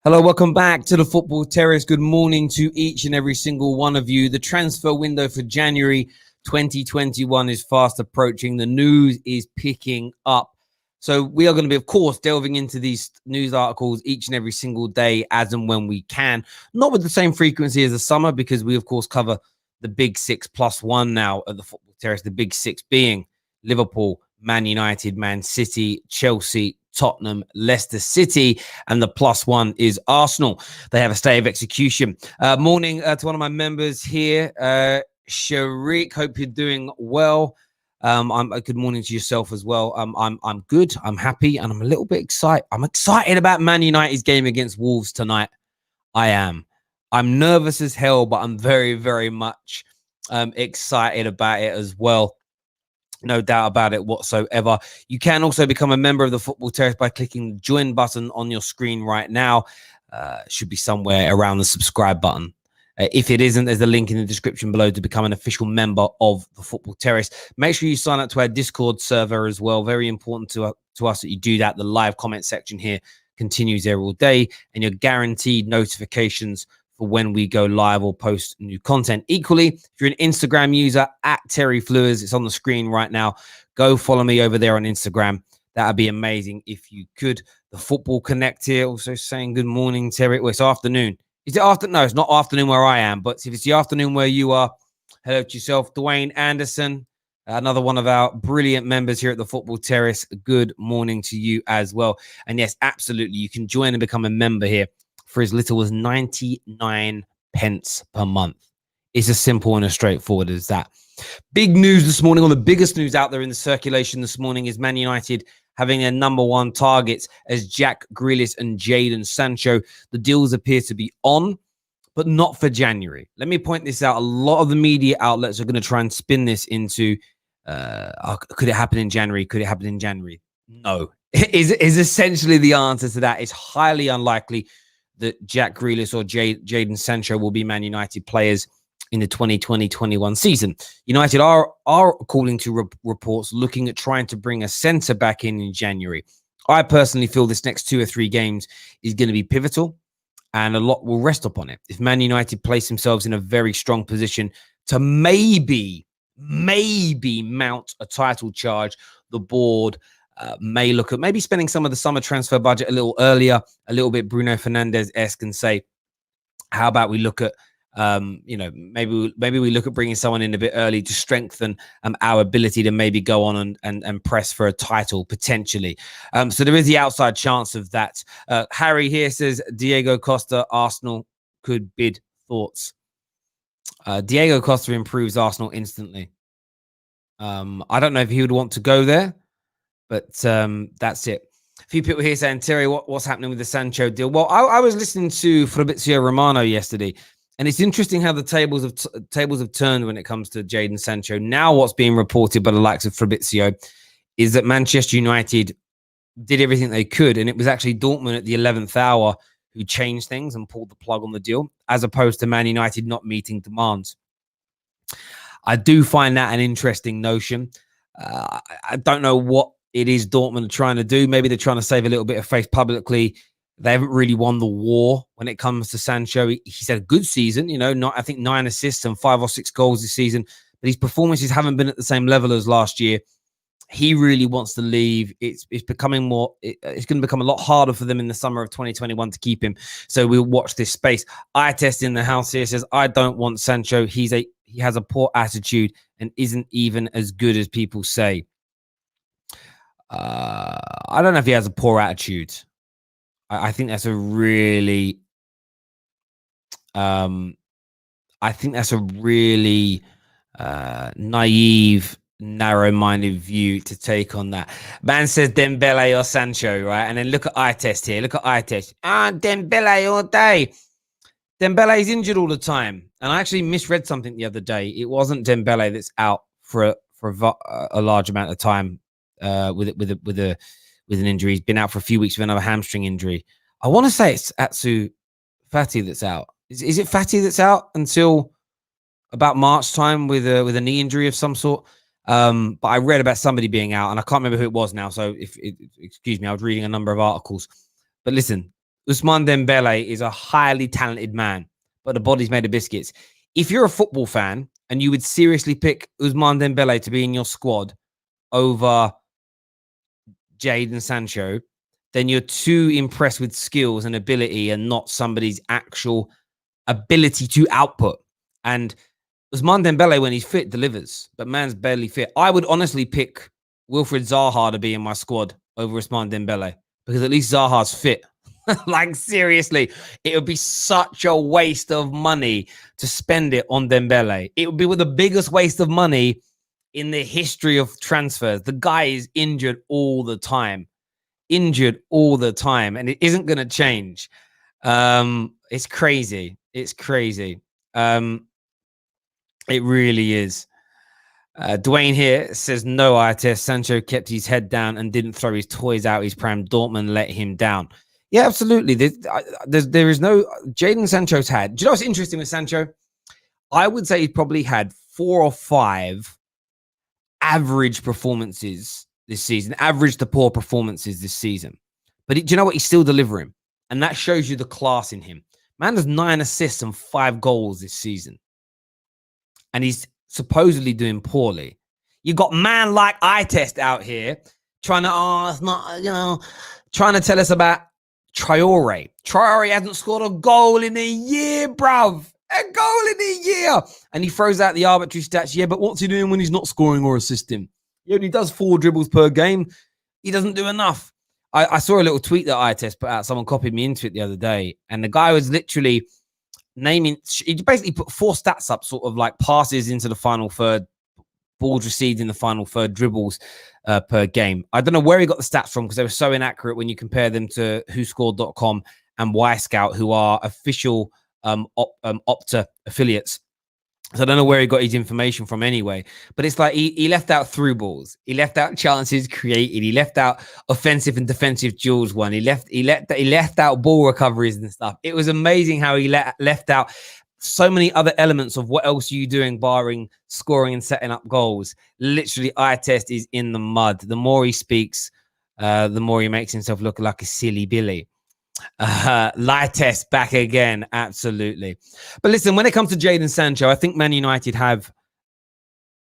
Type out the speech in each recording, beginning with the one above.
Hello, welcome back to the Football Terrace. Good morning to each and every single one of you. The transfer window for January 2021 is fast approaching. The news is picking up. So we are going to be, of course, delving into these news articles each and every single day as and when we can. Not with the same frequency as the summer because we, of course, cover the big six plus one now at the Football Terrace. The big six being Liverpool, Man United, Man City, Chelsea, Tottenham, Leicester City, and the plus one is Arsenal. They have a stay of execution. Morning to one of my members here, Sharik. Hope you're doing well. Good morning to yourself as well. I'm good. I'm happy, and I'm a little bit excited. I'm excited about Man United's game against Wolves tonight. I am. I'm nervous as hell, but I'm very, very much excited about it as well. No doubt about it whatsoever. You can also become a member of the Football Terrace by clicking the join button on your screen right now. Should be somewhere around the subscribe button. If it isn't, there's a link in the description below to become an official member of the Football Terrace. Make sure you sign up to our Discord server as well. Very important to us that you do that. The live comment section here continues there all day, and you're guaranteed notifications for when we go live or post new content. Equally, if you're an Instagram user, at Terry Fleurs, it's on the screen right now. Go follow me over there on Instagram. That would be amazing if you could. The Football Connect here also saying good morning, Terry. Well, it's afternoon. Is it after? No, it's not afternoon where I am, but if it's the afternoon where you are, hello to yourself. Dwayne Anderson, another one of our brilliant members here at the Football Terrace. Good morning to you as well. And yes, absolutely, you can join and become a member here for as little as 99 pence per month. It's as simple and as straightforward as that. Big news this morning, or the biggest news out there in the circulation this morning, is Man United having their number one targets as Jack Grealish and Jadon Sancho. The deals appear to be on, but not for January. Let me point this out. A lot of the media outlets are going to try and spin this into, could it happen in January? Could it happen in January? No. Is essentially the answer to that. It's highly unlikely that Jack Grealish or Jadon Sancho will be Man United players in the 2020-21 season. United are according to reports, looking at trying to bring a centre back in January. I personally feel this next 2 or 3 games is going to be pivotal, and a lot will rest upon it. If Man United place themselves in a very strong position to maybe mount a title charge, the board may look at maybe spending some of the summer transfer budget a little earlier, a little bit Bruno Fernandes-esque, and say, how about we look at, maybe we look at bringing someone in a bit early to strengthen our ability to maybe go on and press for a title potentially. So there is the outside chance of that. Harry here says Diego Costa, Arsenal could bid. Thoughts? Diego Costa improves Arsenal instantly. I don't know if he would want to go there, but that's it. A few people here saying, Terry, what's happening with the Sancho deal? Well, I was listening to Fabrizio Romano yesterday, and it's interesting how the tables have turned when it comes to Jadon Sancho. Now what's being reported by the likes of Fabrizio is that Manchester United did everything they could, and it was actually Dortmund at the 11th hour who changed things and pulled the plug on the deal, as opposed to Man United not meeting demands. I do find that an interesting notion. I don't know what it is Dortmund are trying to do. Maybe they're trying to save a little bit of face publicly. They haven't really won the war when it comes to Sancho. He's had a good season, I think 9 assists and 5 or 6 goals this season, but his performances haven't been at the same level as last year. He really wants to leave. It's becoming it's going to become a lot harder for them in the summer of 2021 to keep him. So we'll watch this space. Eye test in the house here says, I don't want Sancho. He has a poor attitude and isn't even as good as people say. I don't know if he has a poor attitude. I think that's a really, naive, narrow-minded view to take on that. Man says Dembele or Sancho, right? And then look at eye test here. Look at eye test. Dembele all day. Dembele is injured all the time, and I actually misread something the other day. It wasn't Dembele that's out for a large amount of time with an injury. He's been out for a few weeks with another hamstring injury. I want to say it's Atsu Fati that's out. Is it Fati that's out until about March time with a knee injury of some sort? But I read about somebody being out, and I can't remember who it was now. So excuse me, I was reading a number of articles. But listen, Ousmane Dembele is a highly talented man, but the body's made of biscuits. If you're a football fan and you would seriously pick Ousmane Dembele to be in your squad over Jadon Sancho, then you're too impressed with skills and ability and not somebody's actual ability to output. And Ousmane Dembele, when he's fit, delivers, but man's barely fit. I would honestly pick Wilfried Zaha to be in my squad over Ousmane Dembele because at least Zaha's fit. Like, seriously, it would be such a waste of money to spend it on Dembele. It would be the biggest waste of money in the history of transfers. The guy is injured all the time. And it isn't going to change. It's crazy. It's crazy. It really is. Dwayne here says, no eye test. Sancho kept his head down and didn't throw his toys out his pram. Dortmund let him down. Yeah, absolutely. There is no... Jadon Sancho's had... Do you know what's interesting with Sancho? I would say he probably had 4 or 5 average performances this season. Average to poor performances this season. But do you know what? He's still delivering. And that shows you the class in him. Man has 9 assists and 5 goals this season. And he's supposedly doing poorly. You got man like eye test out here trying to, it's not, trying to tell us about Traore. Traore hasn't scored a goal in a year, bruv. A goal in a year. And he throws out the arbitrary stats. Yeah, but what's he doing when he's not scoring or assisting? He only does 4 dribbles per game. He doesn't do enough. I saw a little tweet that eye test put out. Someone copied me into it the other day. And the guy was literally naming, he basically put 4 stats up, sort of like passes into the final third, balls received in the final third, dribbles per game. I don't know where he got the stats from because they were so inaccurate when you compare them to WhoScored.com and Scout, who are official Opta affiliates. So I don't know where he got his information from anyway, but it's like he left out through balls. He left out chances created. He left out offensive and defensive duels won. He left out ball recoveries and stuff. It was amazing how he left out so many other elements of what else are you doing barring scoring and setting up goals. Literally, eye test is in the mud. The more he speaks, the more he makes himself look like a silly Billy. Lie test back again. Absolutely. But listen, when it comes to Jadon Sancho, I think Man United have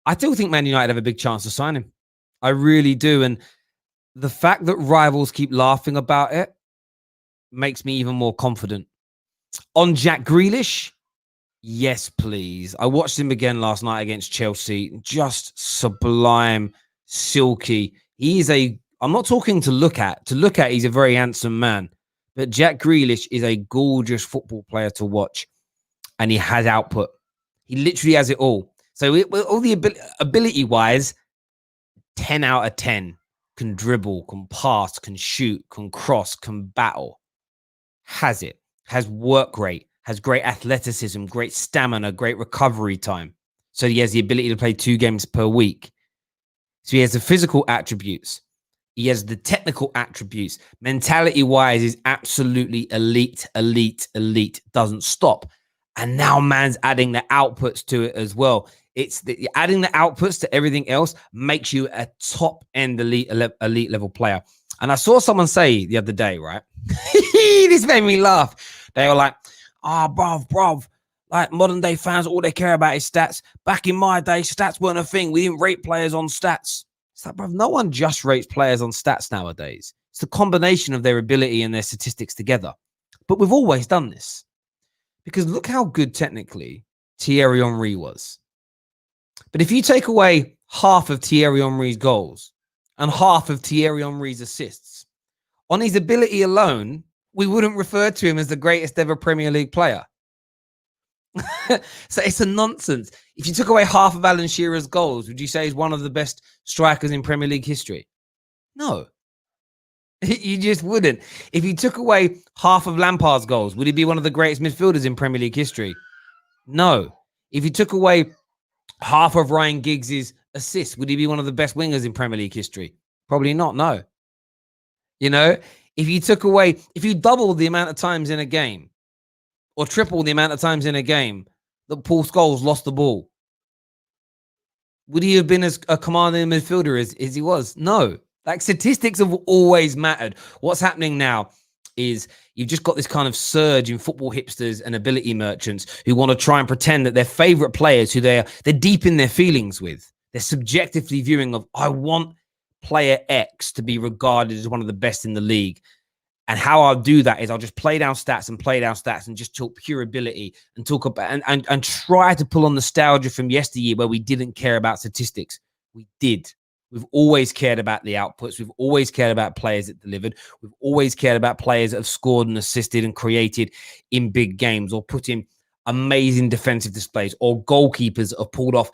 a big chance to sign him. I really do. And the fact that rivals keep laughing about it makes me even more confident. On Jack Grealish, yes, please. I watched him again last night against Chelsea. Just sublime, silky. I'm not talking to look at. To look at, he's a very handsome man. But Jack Grealish is a gorgeous football player to watch. And he has output. He literally has it all. So all the ability-wise, 10 out of 10. Can dribble, can pass, can shoot, can cross, can battle. Has it. Has work rate. Has great athleticism, great stamina, great recovery time. So he has the ability to play 2 games per week. So he has the physical attributes. He has the technical attributes. Mentality-wise is absolutely elite. Doesn't stop. And now man's adding the outputs to it as well. It's adding the outputs to everything else makes you a top-end elite level player. And I saw someone say the other day, right? This made me laugh. They were like, bruv. Like modern day fans, all they care about is stats. Back in my day, stats weren't a thing. We didn't rate players on stats. It's like, bruv, no one just rates players on stats nowadays. It's the combination of their ability and their statistics together. But we've always done this. Because look how good technically Thierry Henry was. But if you take away half of Thierry Henry's goals and half of Thierry Henry's assists, on his ability alone, we wouldn't refer to him as the greatest ever Premier League player. So it's a nonsense. If you took away half of Alan Shearer's goals, would you say he's one of the best strikers in Premier League history? No. You just wouldn't. If you took away half of Lampard's goals, would he be one of the greatest midfielders in Premier League history? No. If you took away half of Ryan Giggs' assists, would he be one of the best wingers in Premier League history? Probably not, no. You know, if you doubled the amount of times in a game or triple the amount of times in a game that Paul Scholes lost the ball, would he have been as a commanding midfielder as he was? No. Like, statistics have always mattered. What's happening now is you've just got this kind of surge in football hipsters and ability merchants who want to try and pretend that their favorite players, who they're deep in their feelings with, they're subjectively viewing of, I want player X to be regarded as one of the best in the league. And how I'll do that is I'll just play down stats and just talk pure ability and talk about and try to pull on nostalgia from yesteryear where we didn't care about statistics. We did. We've always cared about the outputs. We've always cared about players that delivered. We've always cared about players that have scored and assisted and created in big games, or put in amazing defensive displays, or goalkeepers that have pulled off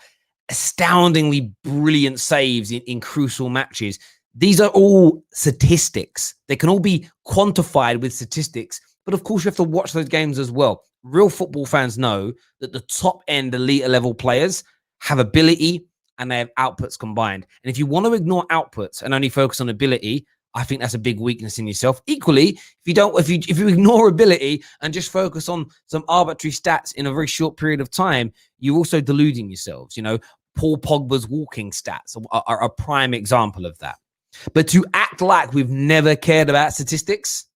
astoundingly brilliant saves in crucial matches. These are all statistics. They can all be quantified with statistics. But of course, you have to watch those games as well. Real football fans know that the top end elite level players have ability and they have outputs combined. And if you want to ignore outputs and only focus on ability, I think that's a big weakness in yourself. Equally, if you ignore ability and just focus on some arbitrary stats in a very short period of time, you're also deluding yourselves. You know, Paul Pogba's walking stats are a prime example of that. But to act like we've never cared about statistics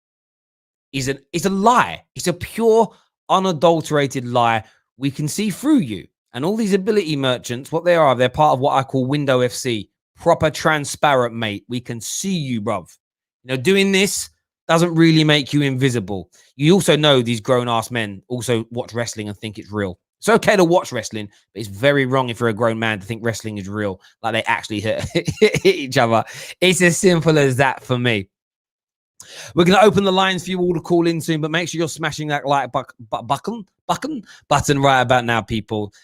is a lie. It's a pure, unadulterated lie. We can see through you. And all these ability merchants, what they are, they're part of what I call Window FC. Proper transparent, mate. We can see you, bruv. You know, doing this doesn't really make you invisible. You also know these grown-ass men also watch wrestling and think it's real. It's okay to watch wrestling, but it's very wrong if you're a grown man to think wrestling is real, like they actually hit each other. It's as simple as that for me. We're going to open the lines for you all to call in soon, but make sure you're smashing that like button right about now, people.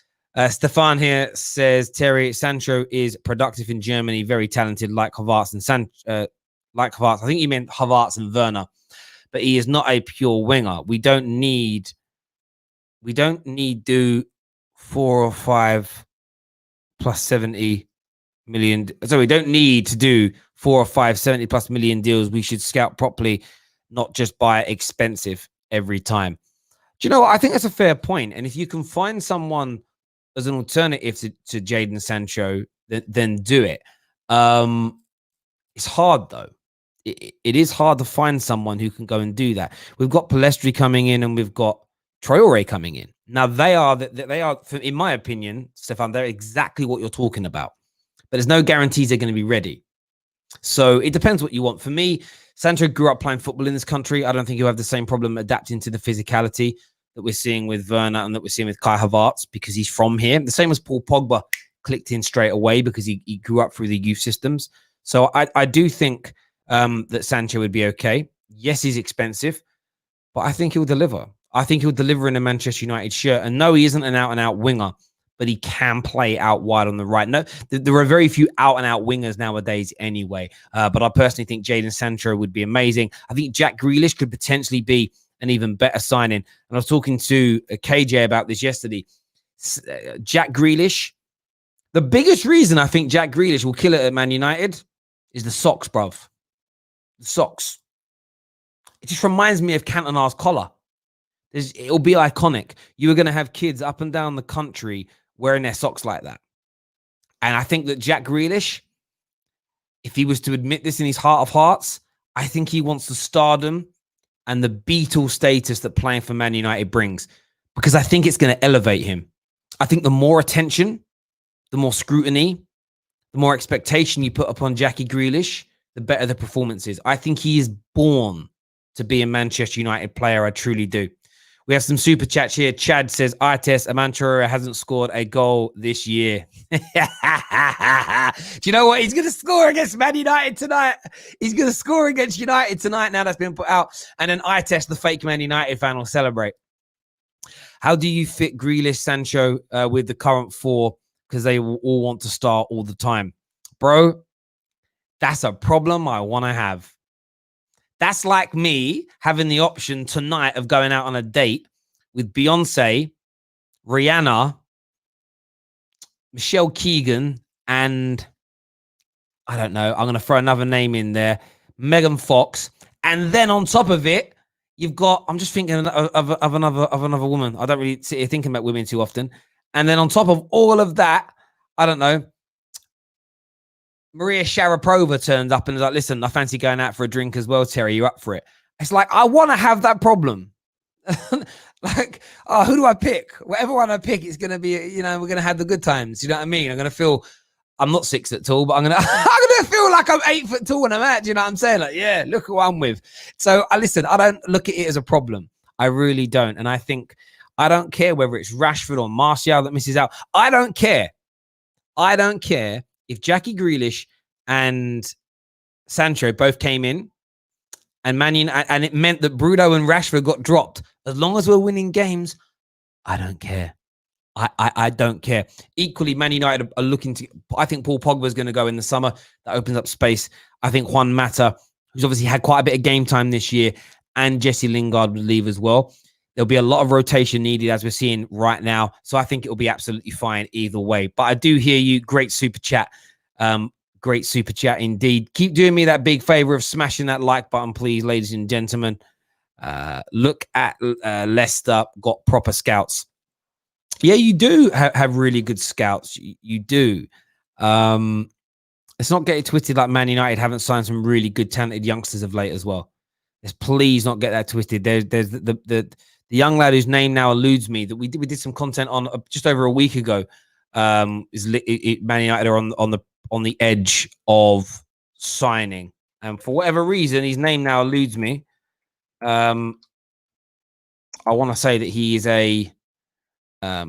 Stefan here says, Terry, Sancho is productive in Germany, very talented, like Havertz and like Havertz. I think he meant Havertz and Werner, but he is not a pure winger. We don't need do 4 or 5 plus 70 million. So we don't need to do 4 or 5 70 plus million deals. We should scout properly, not just buy expensive every time. Do you know what? I think that's a fair point. And if you can find someone as an alternative to Jadon Sancho, then do it. It's hard though. It is hard to find someone who can go and do that. We've got Palestri coming in and we've got Traore coming in. Now they are, in my opinion, Stefan, they're exactly what you're talking about. But there's no guarantees they're going to be ready. So it depends what you want. For me, Sancho grew up playing football in this country. I don't think he'll have the same problem adapting to the physicality that we're seeing with Werner and that we're seeing with Kai Havertz because he's from here. The same as Paul Pogba clicked in straight away because he grew up through the youth systems. So I do think that Sancho would be okay. Yes, he's expensive, but I think he'll deliver. I think he'll deliver in a Manchester United shirt. And no, he isn't an out-and-out winger, but he can play out wide on the right. No, there are very few out-and-out wingers nowadays anyway. But I personally think Jadon Sancho would be amazing. I think Jack Grealish could potentially be an even better signing. And I was talking to KJ about this yesterday. Jack Grealish, the biggest reason I think Jack Grealish will kill it at Man United is the socks, bruv. The socks. It just reminds me of Cantona's collar. It'll be iconic. You are going to have kids up and down the country wearing their socks like that. And I think that Jack Grealish, if he was to admit this in his heart of hearts, I think he wants the stardom and the Beatle status that playing for Man United brings, because I think it's going to elevate him. I think the more attention, the more scrutiny, the more expectation you put upon Jackie Grealish, the better the performance is. I think he is born to be a Manchester United player. I truly do. We have some super chats here. Chad says, Ites, Amancio hasn't scored a goal this year. Do you know what? He's going to score against Man United tonight. He's going to score against United tonight now that's been put out. And then Ites, the fake Man United fan, will celebrate. How do you fit Grealish, Sancho with the current 4? Because they will all want to start all the time. Bro, that's a problem I want to have. That's like me having the option tonight of going out on a date with Beyonce, Rihanna, Michelle Keegan, and I don't know, I'm going to throw another name in there, Megan Fox. And then on top of it, you've got, I'm just thinking of another woman. I don't really sit here thinking about women too often. And then on top of all of that, I don't know, Maria Sharapova turned up and was like, listen, I fancy going out for a drink as well, Terry. You up for it? It's like, I want to have that problem. Like, oh, who do I pick? Whatever one I pick, it's going to be, we're going to have the good times. You know what I mean? I'm going to feel, I'm not 6 foot tall, but I'm going to feel like I'm 8 foot tall when I'm at, you know what I'm saying? Like, yeah, look who I'm with. So listen, I don't look at it as a problem. I really don't. And I think, I don't care whether it's Rashford or Martial that misses out. I don't care. I don't care if Jackie Grealish and Sancho both came in and and it meant that Bruno and Rashford got dropped. As long as we're winning games, I don't care. I don't care. Equally, Man United are looking to, I think Paul Pogba is going to go in the summer. That opens up space. I think Juan Mata, who's obviously had quite a bit of game time this year, and Jesse Lingard would leave as well. There'll be a lot of rotation needed, as we're seeing right now. So I think it'll be absolutely fine either way. But I do hear you. Great super chat. Great super chat indeed. Keep doing me that big favor of smashing that like button, please, ladies and gentlemen. Look at Leicester, got proper scouts. Yeah, you do have really good scouts. You do. Let's not get it twisted like Man United haven't signed some really good, talented youngsters of late as well. Let's please not get that twisted. There's the young lad whose name now eludes me that we did some content on just over a week ago. Man United are on the edge of signing, and for whatever reason, his name now eludes me. I want to say that he is a. I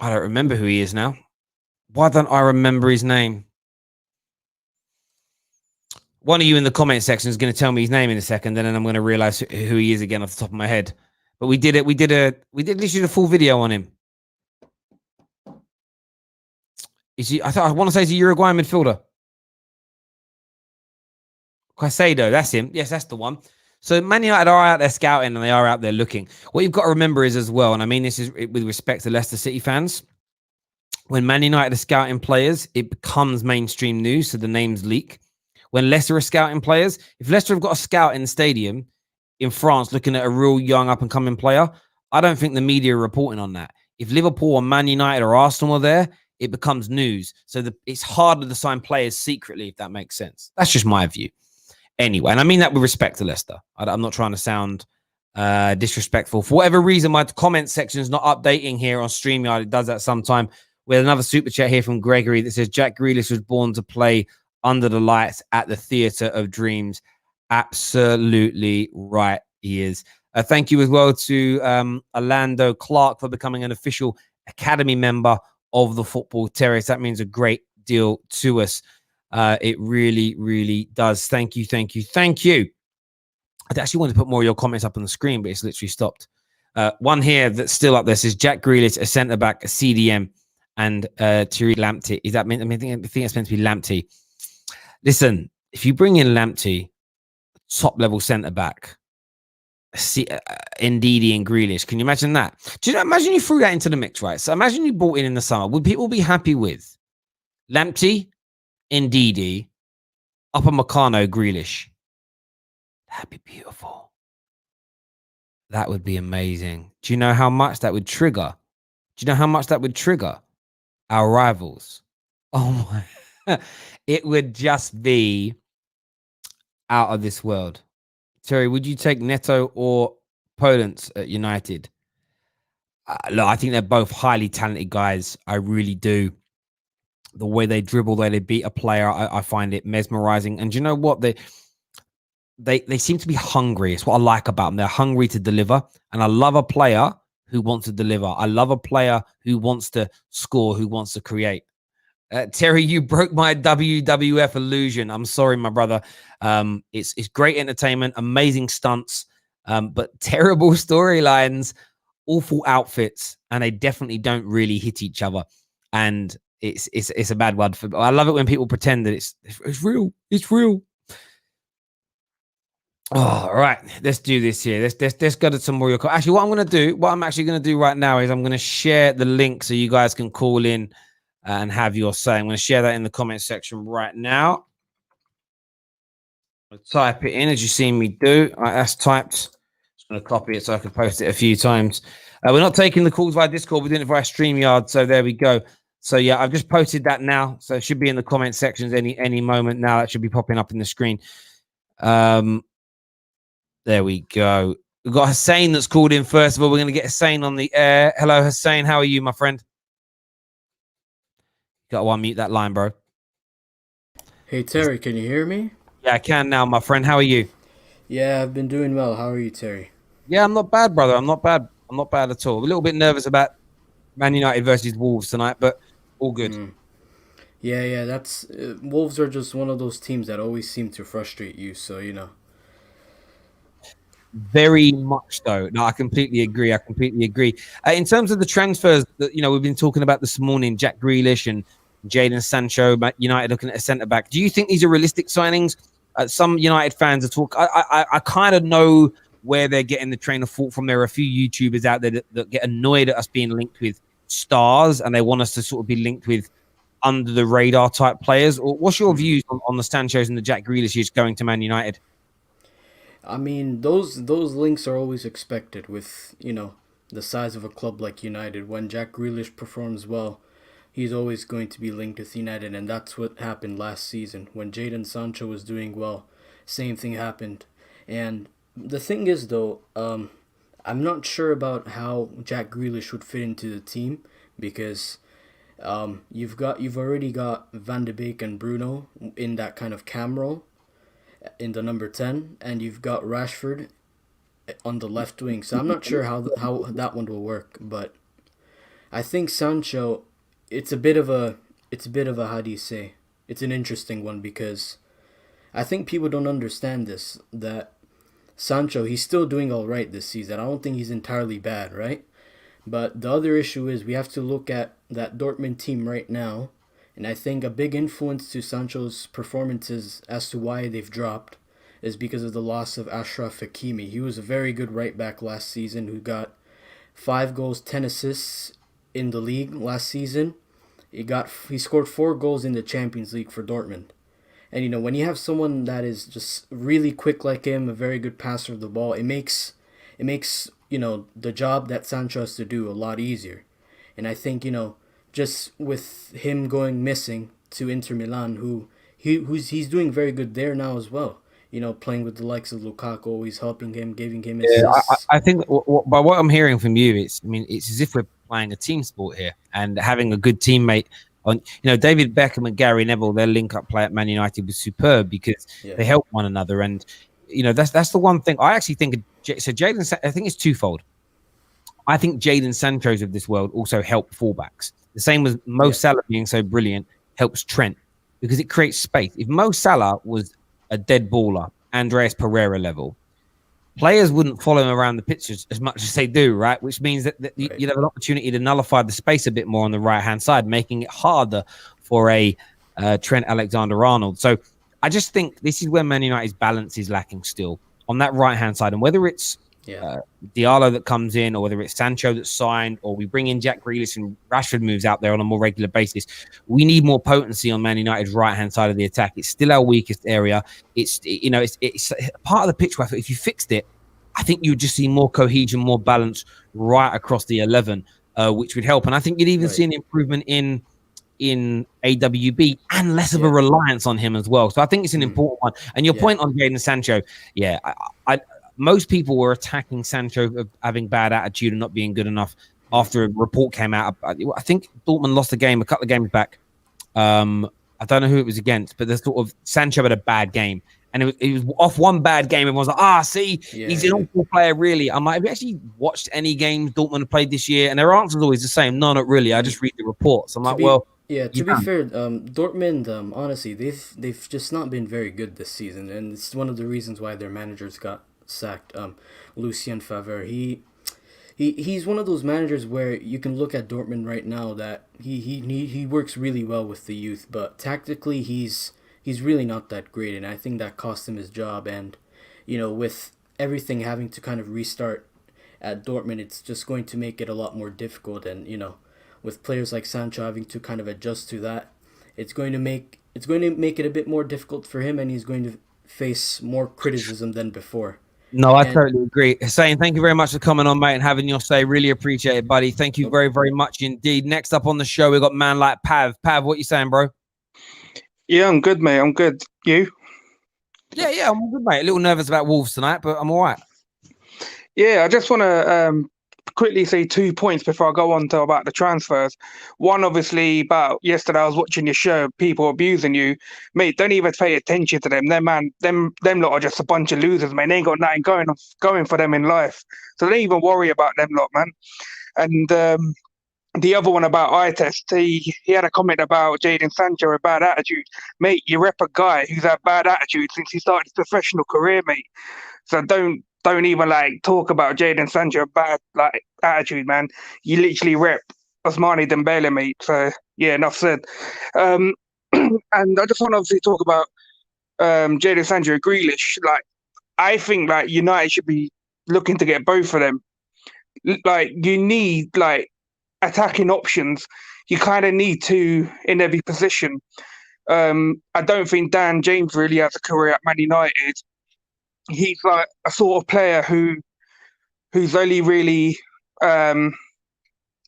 don't remember who he is now. Why don't I remember his name? One of you in the comment section is going to tell me his name in a second, and then I'm going to realize who he is again off the top of my head. But we did literally a full video on him. Is he? I want to say he's a Uruguayan midfielder. Caicedo, that's him. Yes, that's the one. So Man United are out there scouting and they are out there looking. What you've got to remember is as well, and I mean this is with respect to Leicester City fans, when Man United are scouting players, it becomes mainstream news, so the names leak. When Leicester are scouting players, if Leicester have got a scout in the stadium in France looking at a real young up-and-coming player, I don't think the media are reporting on that. If Liverpool or Man United or Arsenal are there, it becomes news. So it's harder to sign players secretly, if that makes sense. That's just my view. Anyway, and I mean that with respect to Leicester. I'm not trying to sound disrespectful. For whatever reason, my comment section is not updating here on StreamYard. It does that sometime. We have another super chat here from Gregory that says, Jack Grealish was born to play under the lights at the Theatre of Dreams. Absolutely right, he is. Thank you as well to Orlando Clark for becoming an official Academy member of the Football Terrace. That means a great deal to us. It really, really does. Thank you, thank you, thank you. I actually wanted to put more of your comments up on the screen, but it's literally stopped. One here that's still up there says Jack Grealish, a centre-back, a CDM, and Thierry Lamptey. Is that meant? I think it's meant to be Lamptey. Listen, if you bring in Lamptey, top-level centre-back, Ndidi and Grealish, can you imagine that? Do you know? Imagine you threw that into the mix, right? So imagine you brought in the summer. Would people be happy with Lamptey, Ndidi, Upamecano, Grealish? That'd be beautiful. That would be amazing. Do you know how much that would trigger? Do you know how much that would trigger our rivals? Oh my. It would just be out of this world. Terry, would you take Neto or Podence at United? Look, I think they're both highly talented guys. I really do. The way they dribble, the way they beat a player, I find it mesmerizing. And do you know what? They seem to be hungry. It's what I like about them. They're hungry to deliver. And I love a player who wants to deliver. I love a player who wants to score, who wants to create. Terry, you broke my WWF illusion. I'm sorry, my brother. It's great entertainment, amazing stunts, but terrible storylines, awful outfits, and they definitely don't really hit each other. And it's a bad one. I love it when people pretend that it's real. It's real. Oh, all right. Let's do this here. Let's go to some more. Actually, what I'm actually going to do right now is I'm going to share the link so you guys can call in and have your say. I'm going to share that in the comment section right now. I'll type it in as you see me do. All right, that's typed. Just going to copy it so I can post it a few times. We're not taking the calls via Discord. We're doing it via StreamYard. So there we go. So yeah, I've just posted that now. So it should be in the comment sections any moment now. That should be popping up in the screen. There we go. We've got Hussein that's called in. First of all, we're going to get Hussein on the air. Hello, Hussein. How are you, my friend? Got to unmute that line, bro. Hey Terry, can you hear me? Yeah, I can now, my friend. How are you? Yeah, I've been doing well. How are you, Terry? Yeah, I'm not bad, brother. I'm not bad. I'm not bad at all. A little bit nervous about Man United versus Wolves tonight, but all good. Yeah, that's Wolves are just one of those teams that always seem to frustrate you. So Very much so. No, I completely agree. I completely agree. In terms of the transfers that we've been talking about this morning, Jack Grealish and Jadon Sancho, United looking at a centre back. Do you think these are realistic signings? Some United fans are talking. I kind of know where they're getting the train of thought from. There are a few YouTubers out there that get annoyed at us being linked with stars, and they want us to sort of be linked with under the radar type players. Or what's your views on the Sanchos and the Jack Grealishes going to Man United? I mean those links are always expected with the size of a club like United. When Jack Grealish performs well, he's always going to be linked with United, and that's what happened last season when Jadon Sancho was doing well. Same thing happened, and the thing is though, I'm not sure about how Jack Grealish would fit into the team because you've already got Van de Beek and Bruno in that kind of cam role in the number 10, and you've got Rashford on the left wing. So I'm not sure how that one will work, but I think Sancho, it's a bit of a how do you say? It's an interesting one because I think people don't understand this that Sancho, he's still doing all right this season. I don't think he's entirely bad, right? But the other issue is we have to look at that Dortmund team right now, and I think a big influence to Sancho's performances as to why they've dropped is because of the loss of Ashraf Hakimi. He was a very good right back last season who got 5 goals, 10 assists in the league last season. He scored 4 goals in the Champions League for Dortmund. And when you have someone that is just really quick like him, a very good passer of the ball, it makes the job that Sancho has to do a lot easier. And I think just with him going missing to Inter Milan, he's doing very good there now as well. Playing with the likes of Lukaku, always helping him, giving him Yeah, assists. I think by what I'm hearing from you, it's as if we're playing a team sport here and having a good teammate. David Beckham and Gary Neville, their link-up play at Man United was superb because Yeah, they help one another, and that's the one thing I actually think. So Jadon, I think it's twofold. I think Jadon Sancho's of this world also help fullbacks. The same as Mo yeah, Salah being so brilliant helps Trent because it creates space. If Mo Salah was a dead baller, Andreas Pereira level, players wouldn't follow him around the pitch as much as they do, right? Which means that right. you'd have an opportunity to nullify the space a bit more on the right-hand side, making it harder for a Trent Alexander-Arnold. So I just think this is where Man United's balance is lacking still on that right-hand side. And whether it's Yeah, Diallo that comes in, or whether it's Sancho that's signed, or we bring in Jack Grealish and Rashford moves out there on a more regular basis, we need more potency on Man United's right-hand side of the attack. It's still our weakest area. It's part of the pitch where if you fixed it, I think you would just see more cohesion, more balance right across the 11, which would help. And I think you'd even right. see an improvement in AWB and less of a Yeah, reliance on him as well. So I think it's an important one. And your yeah, point on Jadon Sancho, yeah, most people were attacking Sancho of having bad attitude and not being good enough after a report came out. I think Dortmund lost a game a couple of games back. I don't know who it was against, but the sort of Sancho had a bad game. And it was off one bad game. Everyone's like, see, yeah, he's an yeah. awful player, really. I'm like, have you actually watched any games Dortmund have played this year? And their answer's always the same. No, not really. I just read the reports. I'm To like, be well, yeah, you to be don't. fair, Dortmund, honestly, they've just not been very good this season, and it's one of the reasons why their managers got sacked. Lucien Favre, he's one of those managers where you can look at Dortmund right now that he works really well with the youth, but tactically he's really not that great, and I think that cost him his job. And with everything having to kind of restart at Dortmund, it's just going to make it a lot more difficult. And with players like Sancho having to kind of adjust to that, it's going to make it a bit more difficult for him, and he's going to face more criticism than before. No, I And totally agree. Hussein, thank you very much for coming on, mate, and having your say. Really appreciate it, buddy. Thank you no, very, very much indeed. Next up on the show, we've got man like Pav. Pav, what you saying, bro? Yeah, I'm good, mate. I'm good. You? Yeah, I'm good, mate. A little nervous about Wolves tonight, but I'm all right. Yeah, I just want to quickly say 2 points before I go on to about the transfers. One, obviously, about yesterday I was watching your show, people abusing you, mate. Don't even pay attention to them. Them lot are just a bunch of losers, man. They ain't got nothing going for them in life, so don't even worry about them lot, man. And the other one about eye test, he had a comment about Jadon Sancho, a bad attitude, mate. You rep a guy who's had bad attitude since he started his professional career, mate. So don't even like talk about Jadon Sancho bad like attitude, man. You literally rep Ousmane Dembele, mate. So yeah, enough said. Um, and I just want to obviously talk about Jadon Sancho and Grealish. Like I think like United should be looking to get both of them. Like you need like attacking options. You kind of need to in every position. I don't think Dan James really has a career at Man United. He's like a sort of player who's only really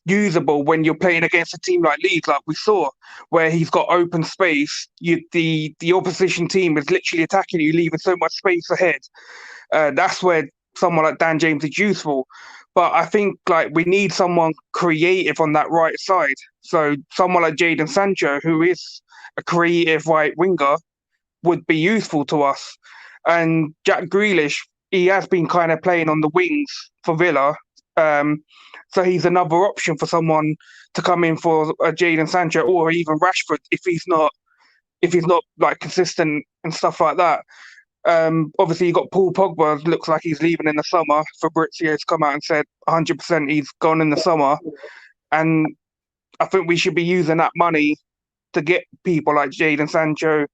usable when you're playing against a team like Leeds, like we saw, where he's got open space. The opposition team is literally attacking you, leaving so much space ahead. That's where someone like Dan James is useful. But I think like we need someone creative on that right side. So someone like Jadon Sancho, who is a creative right winger, would be useful to us. And Jack Grealish, he has been kind of playing on the wings for Villa. So he's another option for someone to come in for Jadon Sancho or even Rashford if he's not like consistent and stuff like that. Obviously, you got Paul Pogba. Looks like he's leaving in the summer. Fabrizio's come out and said 100% he's gone in the summer, and I think we should be using that money to get people like Jadon Sancho,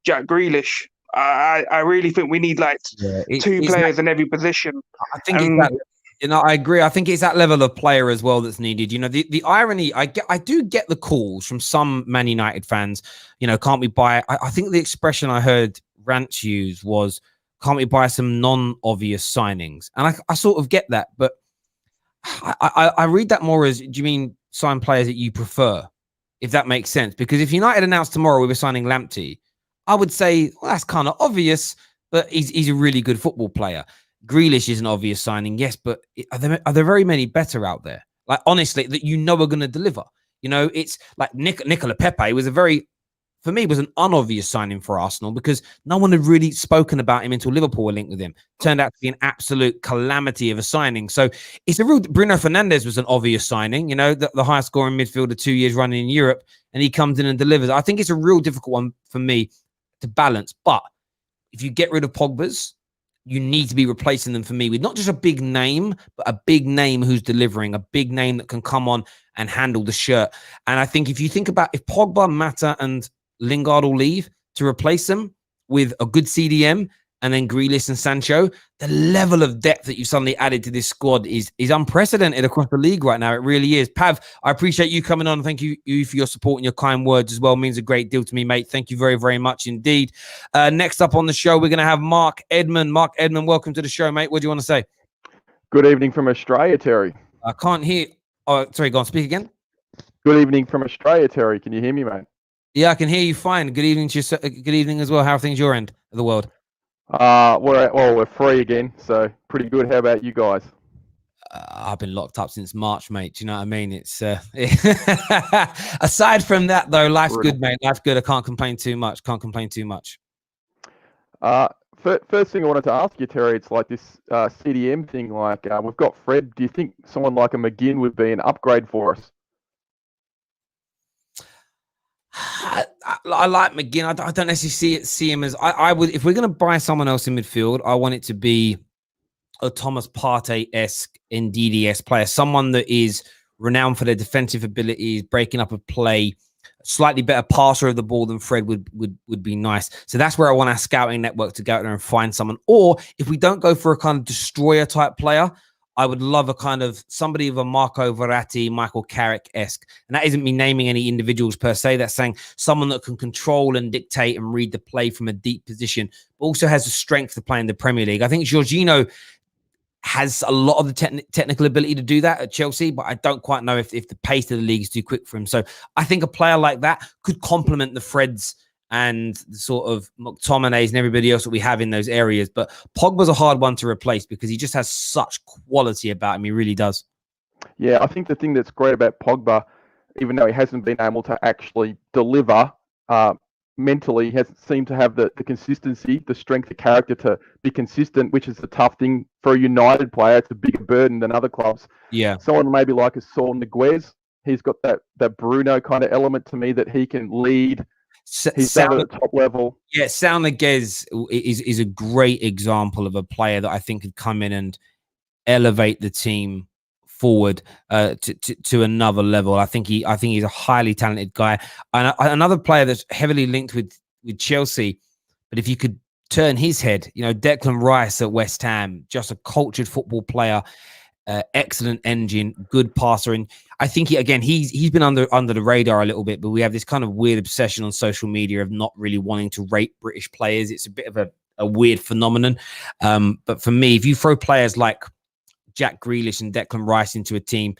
Jack Grealish. I really think we need like two players in every position. I think it's that, I agree. I think it's that level of player as well that's needed. The irony, I do get the calls from some Man United fans, can't we buy, I think the expression I heard Rants use was, can't we buy some non-obvious signings? And I sort of get that, but I read that more as, do you mean sign players that you prefer? If that makes sense. Because if United announced tomorrow we were signing Lamptey, I would say, well, that's kind of obvious, but he's a really good football player. Grealish is an obvious signing, yes, but are there very many better out there? Like, honestly, that are going to deliver. It's like Nicola Pepe was for me, was an unobvious signing for Arsenal because no one had really spoken about him until Liverpool were linked with him. Turned out to be an absolute calamity of a signing. So it's a real. Bruno Fernandes was an obvious signing, the highest scoring midfielder 2 years running in Europe, and he comes in and delivers. I think it's a real difficult one for me to balance. But if you get rid of Pogba's, you need to be replacing them for me with not just a big name, but a big name who's delivering, a big name that can come on and handle the shirt. And I think if you think about if Pogba, Mata, and Lingard will leave to replace them with a good CDM and then Grealish and Sancho, the level of depth that you've suddenly added to this squad is unprecedented across the league right now. It really is. Pav, I appreciate you coming on. Thank you for your support and your kind words as well. It means a great deal to me, mate. Thank you very, very much indeed. Next up on the show, we're going to have Mark Edmond. Mark Edmond, welcome to the show, mate. What do you want to say? Good evening from Australia, Terry. I can't hear. Oh, sorry, go on. Speak again. Good evening from Australia, Terry. Can you hear me, mate? Yeah, I can hear you fine. Good evening to you. Good evening as well. How are things your end of the world? We're free again, so pretty good. How about you guys? I've been locked up since March, mate. Do you know what I mean? It's aside from that, though, life's good, mate. Life's good. I can't complain too much. First thing I wanted to ask you, Terry, it's like this CDM thing. Like we've got Fred. Do you think someone like a McGinn would be an upgrade for us? I like McGinn. I don't necessarily see him as I would. If we're going to buy someone else in midfield, I want it to be a Thomas Partey-esque NDDS player, someone that is renowned for their defensive abilities, breaking up a play, slightly better passer of the ball than Fred would be nice. So that's where I want our scouting network to go out there and find someone. Or if we don't go for a kind of destroyer type player, I would love a kind of somebody of a Marco Verratti, Michael Carrick-esque. And that isn't me naming any individuals per se. That's saying someone that can control and dictate and read the play from a deep position, but also has the strength to play in the Premier League. I think Jorginho has a lot of the technical ability to do that at Chelsea, but I don't quite know if the pace of the league is too quick for him. So I think a player like that could complement the Freds and the sort of McTominays and everybody else that we have in those areas. But Pogba's a hard one to replace because he just has such quality about him. He really does. Yeah, I think the thing that's great about Pogba, even though he hasn't been able to actually deliver mentally, he hasn't seemed to have the consistency, the strength of character to be consistent, which is the tough thing for a United player. It's a bigger burden than other clubs. Yeah. Someone maybe like a Saul Niguez, he's got that Bruno kind of element to me that he can lead. He's done at the top level. Yeah, Saul Niguez is a great example of a player that I think could come in and elevate the team forward to another level. I think he's a highly talented guy, and another player that's heavily linked with Chelsea. But if you could turn his head, Declan Rice at West Ham, just a cultured football player, excellent engine, good passer, and I think he's been under the radar a little bit. But we have this kind of weird obsession on social media of not really wanting to rate British players. It's a bit of a weird phenomenon. But for me, if you throw players like Jack Grealish and Declan Rice into a team,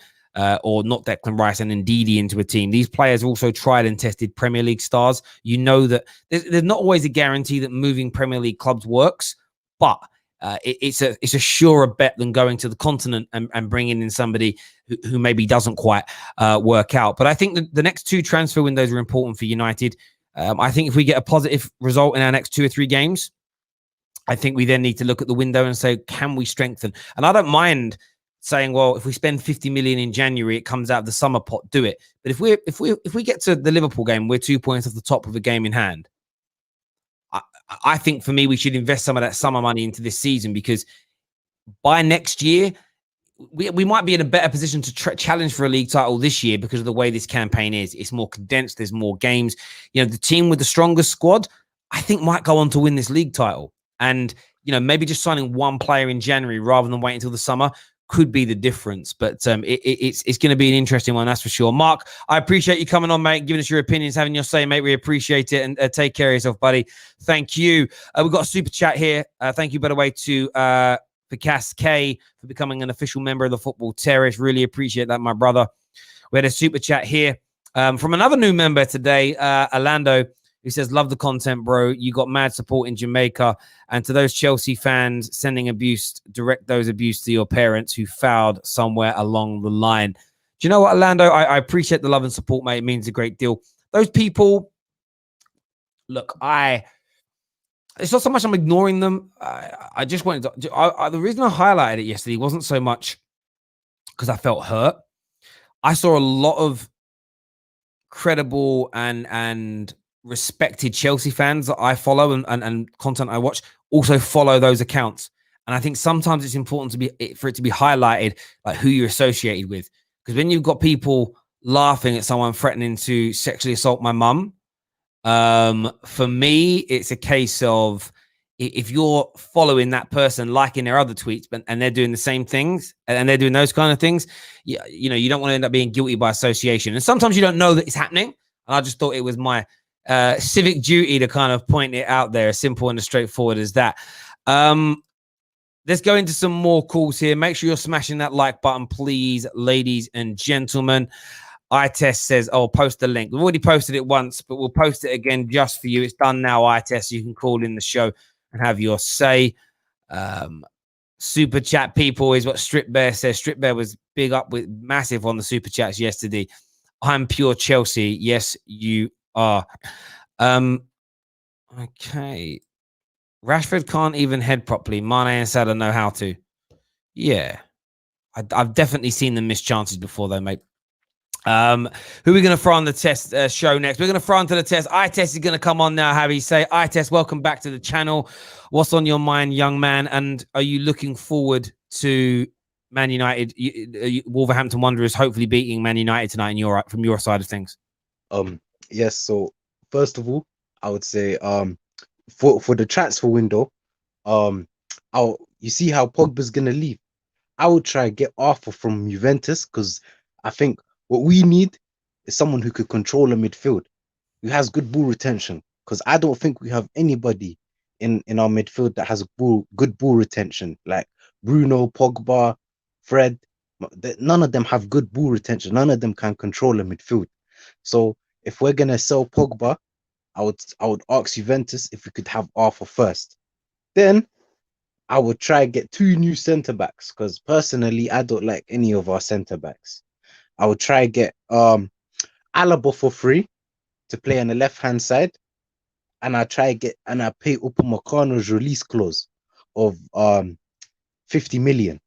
or not Declan Rice and Ndidi into a team, these players also tried and tested Premier League stars. You know that there's not always a guarantee that moving Premier League clubs works, but it's a surer bet than going to the continent and bringing in somebody who maybe doesn't quite work out. But I think the next two transfer windows are important for United. I think if we get a positive result in our next 2 or 3 games, I think we then need to look at the window and say, can we strengthen? And I don't mind saying, well, if we spend 50 million in January, it comes out of the summer pot, do it. But if we get to the Liverpool game, we're 2 points off the top of a game in hand. I think for me, we should invest some of that summer money into this season, because by next year, we might be in a better position to challenge for a league title this year because of the way this campaign is. It's more condensed. There's more games. The team with the strongest squad, I think, might go on to win this league title. And, maybe just signing one player in January rather than waiting until the summer could be the difference. But it's going to be an interesting one, that's for sure. Mark, I appreciate you coming on, mate, giving us your opinions, having your say, mate. We appreciate it. And take care of yourself, buddy. Thank you. We've got a super chat here. Thank you, by the way, to Vikas K for becoming an official member of the Football Terrace. Really appreciate that, my brother. We had a super chat here from another new member today, Orlando, who says, love the content, bro. You got mad support in Jamaica. And to those Chelsea fans sending abuse, direct those abuse to your parents who fouled somewhere along the line. Do you know what, Orlando? I appreciate the love and support, mate. It means a great deal. Those people, look, it's not so much I'm ignoring them. I just wanted to, the reason I highlighted it yesterday wasn't so much because I felt hurt. I saw a lot of credible and respected Chelsea fans that I follow and content I watch also follow those accounts. And I think sometimes it's important for it to be highlighted, like who you're associated with. Because when you've got people laughing at someone threatening to sexually assault my mum, for me, it's a case of, if you're following that person, liking their other tweets, and they're doing the same things and they're doing those kind of things, you don't want to end up being guilty by association. And sometimes you don't know that it's happening. And I just thought it was my civic duty to kind of point it out there, as simple and as straightforward as that. Let's go into some more calls here. Make sure you're smashing that like button, please, ladies and gentlemen. iTest says, post the link. We've already posted it once, but we'll post it again just for you. It's done now, iTest. You can call in the show and have your say. Super chat people is what Strip Bear says. Strip Bear was big up with massive on the super chats yesterday. I'm pure Chelsea. Yes, you are. Okay. Rashford can't even head properly. Mane and Salah know how to. Yeah. I've definitely seen them miss chances before, though, mate. Who are we going to throw on the test show next? We're going to throw onto the test. iTest is going to come on now, Harry. Say, iTest, welcome back to the channel. What's on your mind, young man? And are you looking forward to Man United, Wolverhampton Wanderers, hopefully beating Man United tonight from your side of things? Yes. So first of all, I would say for the transfer window, you see how Pogba's going to leave. I would try to get Arthur from Juventus, because I think what we need is someone who could control a midfield, who has good ball retention, because I don't think we have anybody in our midfield that has good ball retention. Like Bruno, Pogba, Fred, none of them have good ball retention. None of them can control a midfield. So if we're going to sell Pogba, I would ask Juventus if we could have Arthur first. Then I would try and get 2 new centre backs because personally I don't like any of our centre backs. I would try and get Alaba for free to play on the left hand side, and I pay Upamecano's release clause of 50 million.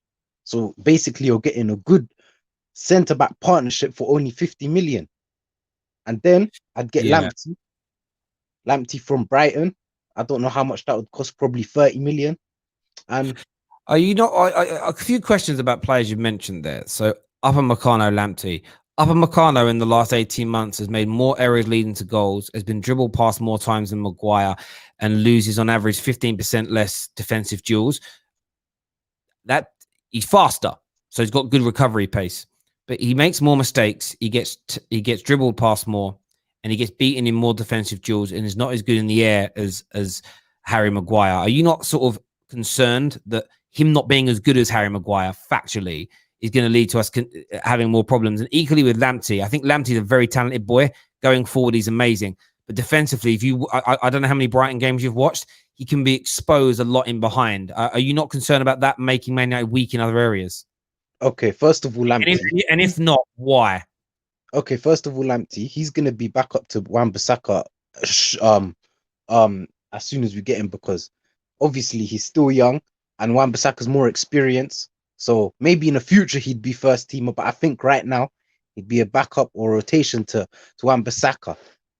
So basically, you're getting a good centre back partnership for only 50 million. And then I'd get Yeah. Lamptey from Brighton. I don't know how much that would cost, probably 30 million. And Are you not? A few questions about players you've mentioned there. So Upamecano, Lamptey. Upamecano in the last 18 months has made more errors leading to goals, has been dribbled past more times than Maguire, and loses on average 15% less defensive duels. That he's faster, so he's got good recovery pace, but he makes more mistakes. He gets dribbled past more, and he gets beaten in more defensive duels, and is not as good in the air as Harry Maguire. Are you not sort of concerned that him not being as good as Harry Maguire factually is going to lead to us having more problems? And equally with Lamptey, I think Lamptey's a very talented boy. Going forward, he's amazing. But defensively, I don't know how many Brighton games you've watched, he can be exposed a lot in behind. Are you not concerned about that making Man United weak in other areas? okay, first of all, Lamptey. And if not, why? Okay, first of all, Lamptey, he's gonna be back up to Wan-Bissaka as soon as we get him, because obviously he's still young and Wan-Bissaka's more experienced. So maybe in the future he'd be first teamer, but I think right now he'd be a backup or rotation to Wan-Bissaka.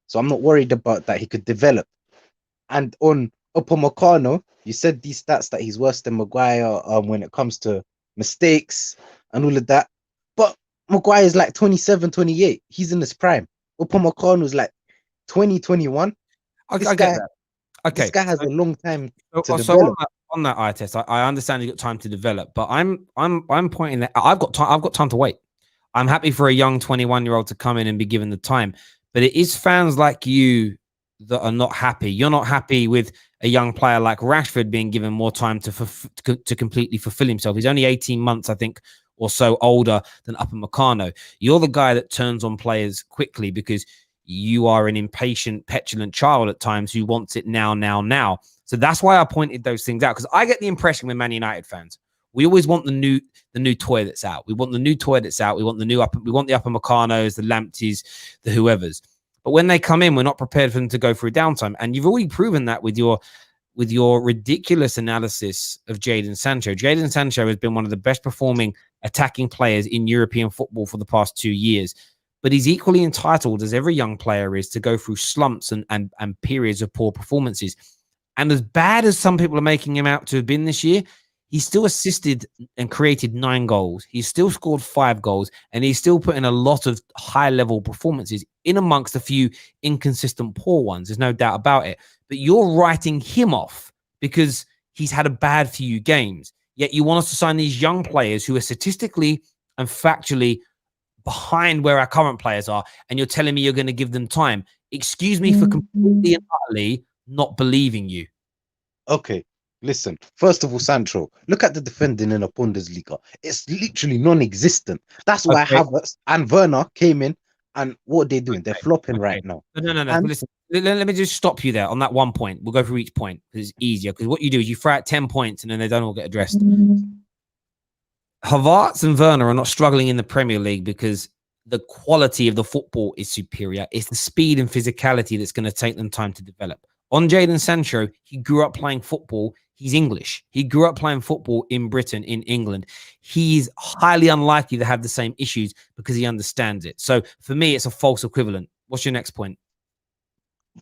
So I'm not worried about that. He could develop. And on Upamecano, you said these stats that he's worse than Maguire when it comes to mistakes and all of that. But Maguire is like 27, 28. He's in his prime. Upamecano is like 20, 21. I get that. Okay, this guy has a long time to so develop. on that eye test, I understand you've got time to develop, but I'm pointing that I've got time to wait. I'm happy for a young 21-year-old to come in and be given the time, but it is fans like you that are not happy. You're not happy with a young player like Rashford being given more time to completely fulfill himself. He's only 18 months, I think, or so older than Upamecano. You're the guy that turns on players quickly because you are an impatient, petulant child at times who wants it now. So that's why I pointed those things out, because I get the impression with Man United fans, we always want the new toy that's out. We want the new toy that's out. We want the Upamacanos, the Lampteys, the whoever's. But when they come in, we're not prepared for them to go through downtime. And you've already proven that with your ridiculous analysis of Jadon Sancho. Jadon Sancho has been one of the best performing attacking players in European football for the past 2 years. But he's equally entitled, as every young player is, to go through slumps and periods of poor performances. And as bad as some people are making him out to have been this year, he's still assisted and created 9 goals. He's still scored 5 goals, and he's still put in a lot of high-level performances in amongst a few inconsistent poor ones. There's no doubt about it. But you're writing him off because he's had a bad few games. Yet you want us to sign these young players who are statistically and factually behind where our current players are, and you're telling me you're going to give them time. Excuse me for completely and utterly not believing you. Okay, listen. First of all, Sancho, look at the defending in a Bundesliga. It's literally non-existent. That's why Havertz and Werner came in, and what they're doing, they're flopping right now. No. Listen, let me just stop you there on that one point. We'll go through each point because it's easier. Because what you do is you throw out 10 points and then they don't all get addressed. Havertz and Werner are not struggling in the Premier League because the quality of the football is superior. It's the speed and physicality that's going to take them time to develop. On Jadon Sancho, he grew up playing football. He's English. He grew up playing football in Britain, in England. He's highly unlikely to have the same issues because he understands it. So for me, it's a false equivalent. What's your next point?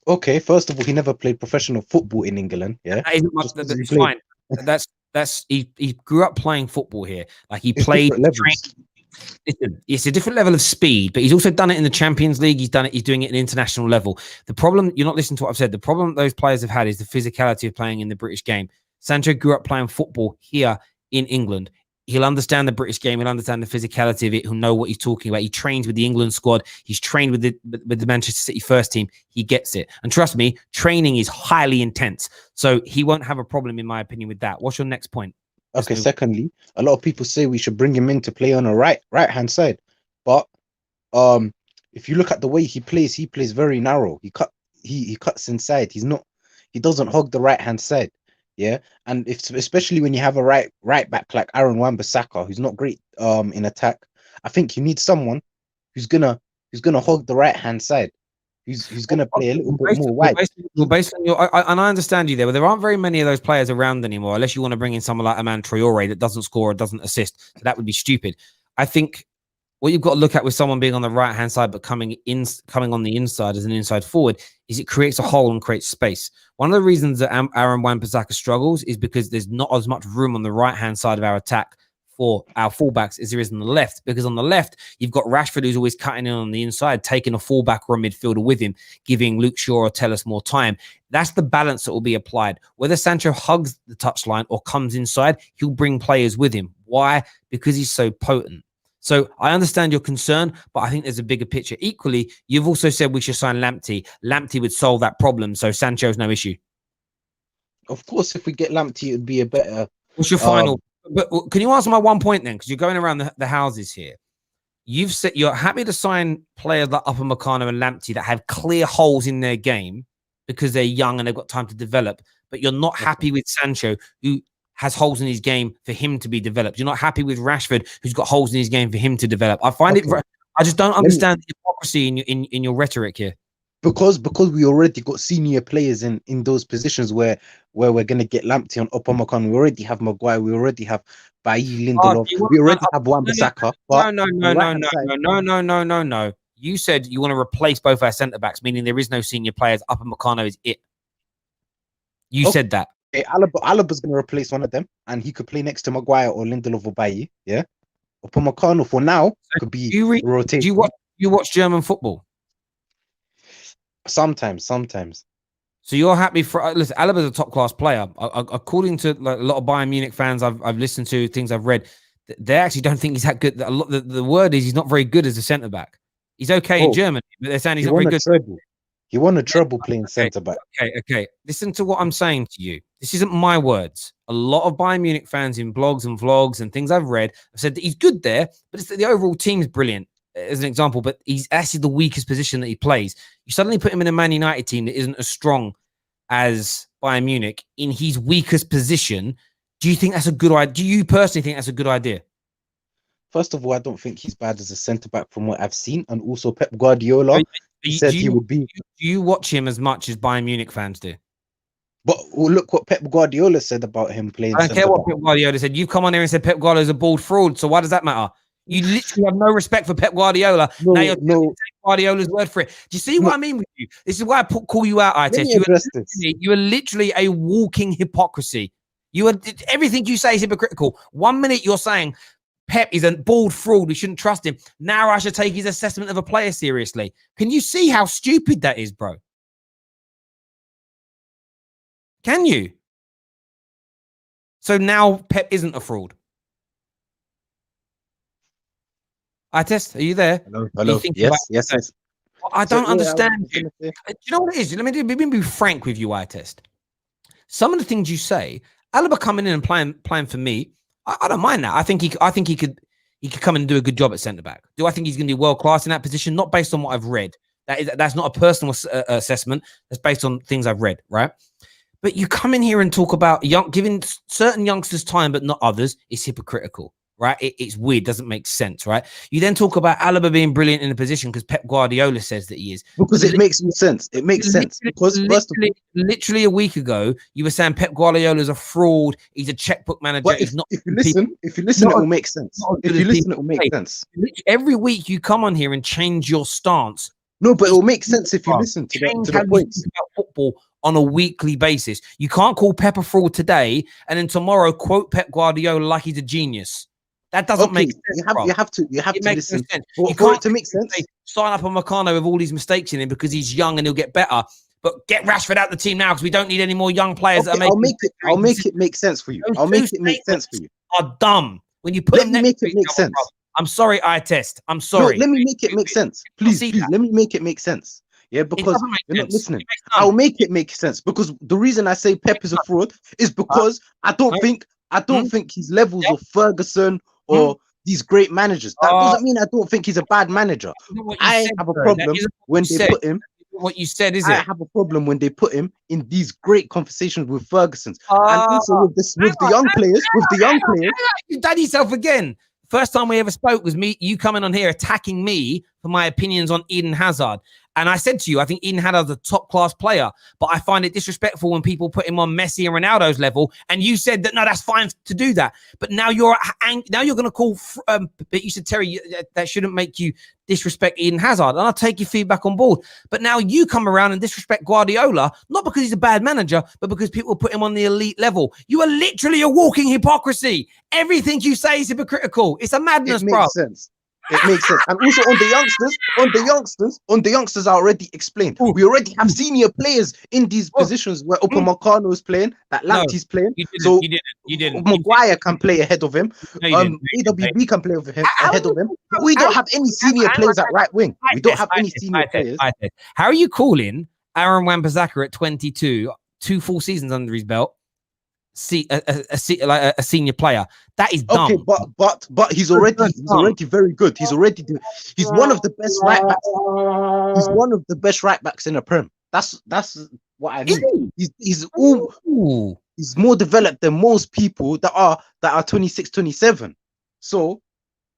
Okay, first of all, he never played professional football in England. Yeah, that's fine. He grew up playing football here. Like he played. Listen, it's a different level of speed, but he's also done it in the Champions League. He's doing it at an international level. The problem, you're not listening to what I've said. The problem those players have had is the physicality of playing in the British game. Sancho grew up playing football here in England. He'll understand the British game. He'll understand the physicality of it. He'll know what he's talking about. He trains with the England squad. He's trained with the Manchester City first team. He gets it. And trust me, training is highly intense. So he won't have a problem, in my opinion, with that. What's your next point? Okay, secondly, a lot of people say we should bring him in to play on a right-hand side. But if you look at the way he plays very narrow. he cuts inside. He doesn't hog the right hand side. Yeah, and especially when you have a right back like Aaron Wan-Bissaka, who's not great in attack, I think you need someone who's gonna hog the right hand side. Who's gonna play a little bit more wide. Based on your, and I understand you there, but there aren't very many of those players around anymore, unless you want to bring in someone like Aman Traore that doesn't score or doesn't assist. So that would be stupid. I think what you've got to look at with someone being on the right hand side but coming on the inside as an inside forward is it creates a hole and creates space. One of the reasons that Aaron Wan-Bissaka struggles is because there's not as much room on the right hand side of our attack for our fullbacks as there is on the left, because on the left you've got Rashford who's always cutting in on the inside, taking a fullback or a midfielder with him, giving Luke Shaw or Telles more time. That's the balance that will be applied. Whether Sancho hugs the touchline or comes inside, he'll bring players with him. Why? Because he's so potent. So I understand your concern, but I think there's a bigger picture. Equally, you've also said we should sign Lamptey. Lamptey would solve that problem, so Sancho's no issue. Of course, if we get Lamptey, it would be a better. What's your final? But can you answer my one point then? Because you're going around the houses here. You've said you're happy to sign players like Upamecano and Lamptey that have clear holes in their game because they're young and they've got time to develop, but you're not happy with Sancho, who has holes in his game for him to be developed. You're not happy with Rashford, who's got holes in his game for him to develop. I find it. I just don't understand the hypocrisy in your rhetoric here. Because we already got senior players in those positions where we're gonna get Lamptey on Upamecano. We already have Maguire. We already have Bailly, Lindelof. We already have Wan-Bissaka. No. You said you want to replace both our centre backs, meaning there is no senior players. Upamecano is it. You said that. Okay, Alaba's going to replace one of them, and he could play next to Maguire or Lindelof or Bailly. Yeah, Upamecano for now could be rotated. Do you watch German football? Sometimes. So you're happy for listen? Alaba's a top class player, according to like, a lot of Bayern Munich fans I've listened to, things I've read. They actually don't think he's that good. The word is he's not very good as a centre back. He's okay in Germany, but they're saying he's not very good. He won a treble playing centre back. Okay. Listen to what I'm saying to you. This isn't my words. A lot of Bayern Munich fans in blogs and vlogs and things I've read have said that he's good there, but it's that the overall team's brilliant, as an example, but he's actually the weakest position that he plays. You suddenly put him in a Man United team that isn't as strong as Bayern Munich in his weakest position. Do you think that's a good idea? Do you personally think that's a good idea? First of all, I don't think he's bad as a centre back from what I've seen, and also Pep Guardiola said he would be. Do you watch him as much as Bayern Munich fans do? But look what Pep Guardiola said about him playing. I don't care what Pep Guardiola said. You've come on here and said Pep Guardiola's a bald fraud. So why does that matter? You literally have no respect for Pep Guardiola. Now you're taking Guardiola's word for it. Do you see what I mean with you? This is why I call you out, Itest. You are literally a walking hypocrisy. Everything you say is hypocritical. 1 minute you're saying Pep is a bald fraud, we shouldn't trust him. Now I should take his assessment of a player seriously. Can you see how stupid that is, bro? Can you? So now Pep isn't a fraud. Itest, are you there? Hello. Yes. I don't understand you. Do you know what it is? Let me be frank with you, Itest. Some of the things you say, Alaba coming in and playing for me, I don't mind that. I think he could come in and do a good job at centre back. Do I think he's going to be world class in that position? Not based on what I've read. That's not a personal assessment. That's based on things I've read, right? But you come in here and talk about giving certain youngsters time, but not others. It's hypocritical, right? It's weird. Doesn't make sense, right? You then talk about Alaba being brilliant in the position because Pep Guardiola says that he is. Because it makes sense. It makes sense. Because literally a week ago, you were saying Pep Guardiola is a fraud. He's a checkbook manager. But if you listen, it will make sense. If you listen, it will make sense. Every week you come on here and change your stance. No, but it will make sense if you listen to the points about football on a weekly basis. You can't call Pep a fraud today and then tomorrow quote Pep Guardiola like he's a genius. That doesn't make sense. You have to listen. You can't to make sense. Sign up on Upamecano with all these mistakes in him because he's young and he'll get better. But get Rashford out the team now because we don't need any more young players. Okay, I'll make it make sense for you. I'll make it make sense for you. Are dumb when you put them next to each other, sense. Bro. I'm sorry, Itest. I'm sorry. No, let me make it make sense. Please, let me make it make sense. Yeah, because you're not listening. I'll make it make sense because the reason I say Pep is a fraud is because I don't think he's levels of Ferguson or these great managers. That doesn't mean I don't think he's a bad manager. I have a problem when they put him what you said, is I it? have a problem when they put him in these great conversations with Ferguson's, and Ah, also with this with the young players. With the young players, You done yourself again. First time we ever spoke was you coming on here attacking me for my opinions on Eden Hazard. And I said to you, I think Eden Hazard's a top-class player, but I find it disrespectful when people put him on Messi and Ronaldo's level. And you said that, no, that's fine to do that. But now you're going to call, but you said, Terry, that shouldn't make you disrespect Eden Hazard. And I'll take your feedback on board. But now you come around and disrespect Guardiola, not because he's a bad manager, but because people put him on the elite level. You are literally a walking hypocrisy. Everything you say is hypocritical. It's a madness, bro. it makes sense. It makes sense. And also on the youngsters, I already explained. Ooh. We already have senior players in these positions where Upamecano is playing, that Lamptey's playing. So You didn't. Maguire can play ahead of him. No, you didn't. AWB can play with him ahead of him. But we don't have any senior players at right wing. We don't have any senior players. How are you calling Aaron Wan-Bissaka at 22, 2 full seasons under his belt, a senior player? That is dumb. Okay, but he's already very good. He's one of the best right backs. He's one of the best right backs in the Prem. That's what I mean. He's more developed than most people that are 26, 27. So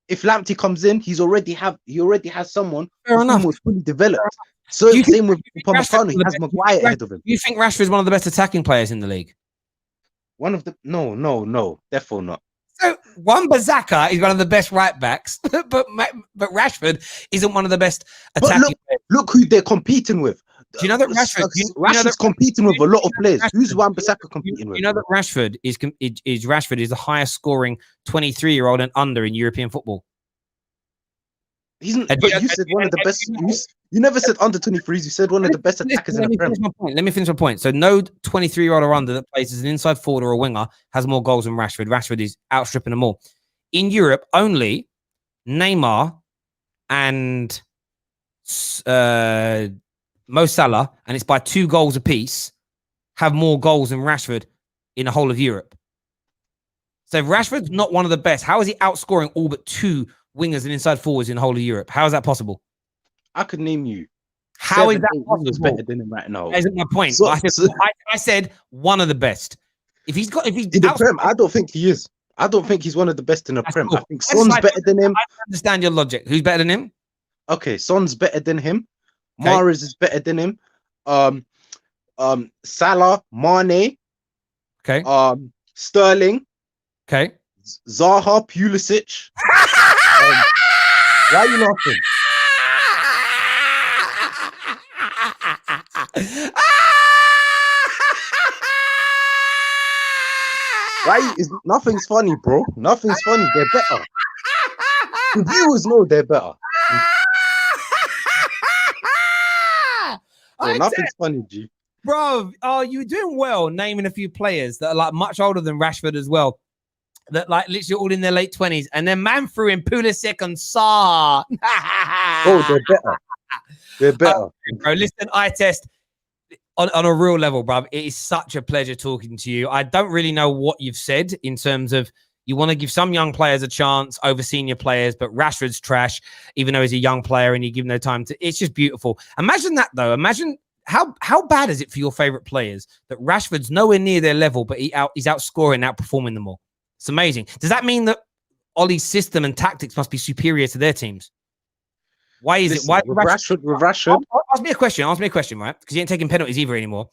if Lamptey comes in, he already has someone who's almost fully developed. So same with Upamecano, he has Maguire ahead of him. You think Rashford is one of the best attacking players in the league? One of the no, definitely not. So Wan-Bissaka is one of the best right backs, but Rashford isn't one of the best attacking players. Look who they're competing with. Do you know that Rashford's competing with a lot of players? Who's Wan-Bissaka competing with? You know that Rashford is the highest scoring 23-year-old and under in European football. You said one of the best. You never said under 23s. You said one of the best attackers in the Premier. Let me finish my point. So no 23-year-old or under that plays as an inside forward or a winger has more goals than Rashford. Rashford is outstripping them all. In Europe, only Neymar and Mo Salah, and it's by 2 goals apiece, have more goals than Rashford in the whole of Europe. So if Rashford's not one of the best, how is he outscoring all but 2 wingers and inside forwards in the whole of Europe? How is that possible? I could name you. How is that possible? Better than him right now. That isn't my point. I said one of the best. If he's in the Prem, I don't think he is. I don't think he's one of the best in the Prem. Cool. I think Son's better than him. I understand your logic. Who's better than him? Okay, Son's better than him. Okay. Mahrez is better than him. Salah, Mane. Okay. Sterling. Okay. Zaha, Pulisic. Why are you laughing? Nothing's funny, bro. Nothing's funny. They're better. The viewers know they're better. Nothing's funny, G. Bro, you're doing well naming a few players that are like much older than Rashford as well. That like literally all in their late 20s. And then man threw in Pulisic and Sarr. They're better. They're better. Bro, listen, I test on a real level, bro. It is such a pleasure talking to you. I don't really know what you've said in terms of you want to give some young players a chance over senior players, but Rashford's trash, even though he's a young player and you give him no time to. It's just beautiful. Imagine that, though. Imagine how bad is it for your favorite players that Rashford's nowhere near their level, but he's outscoring, outperforming them all. It's amazing. Does that mean that Ollie's system and tactics must be superior to their teams? Why is it? Why Rashford? Ask me a question, right? Because he ain't taking penalties either anymore.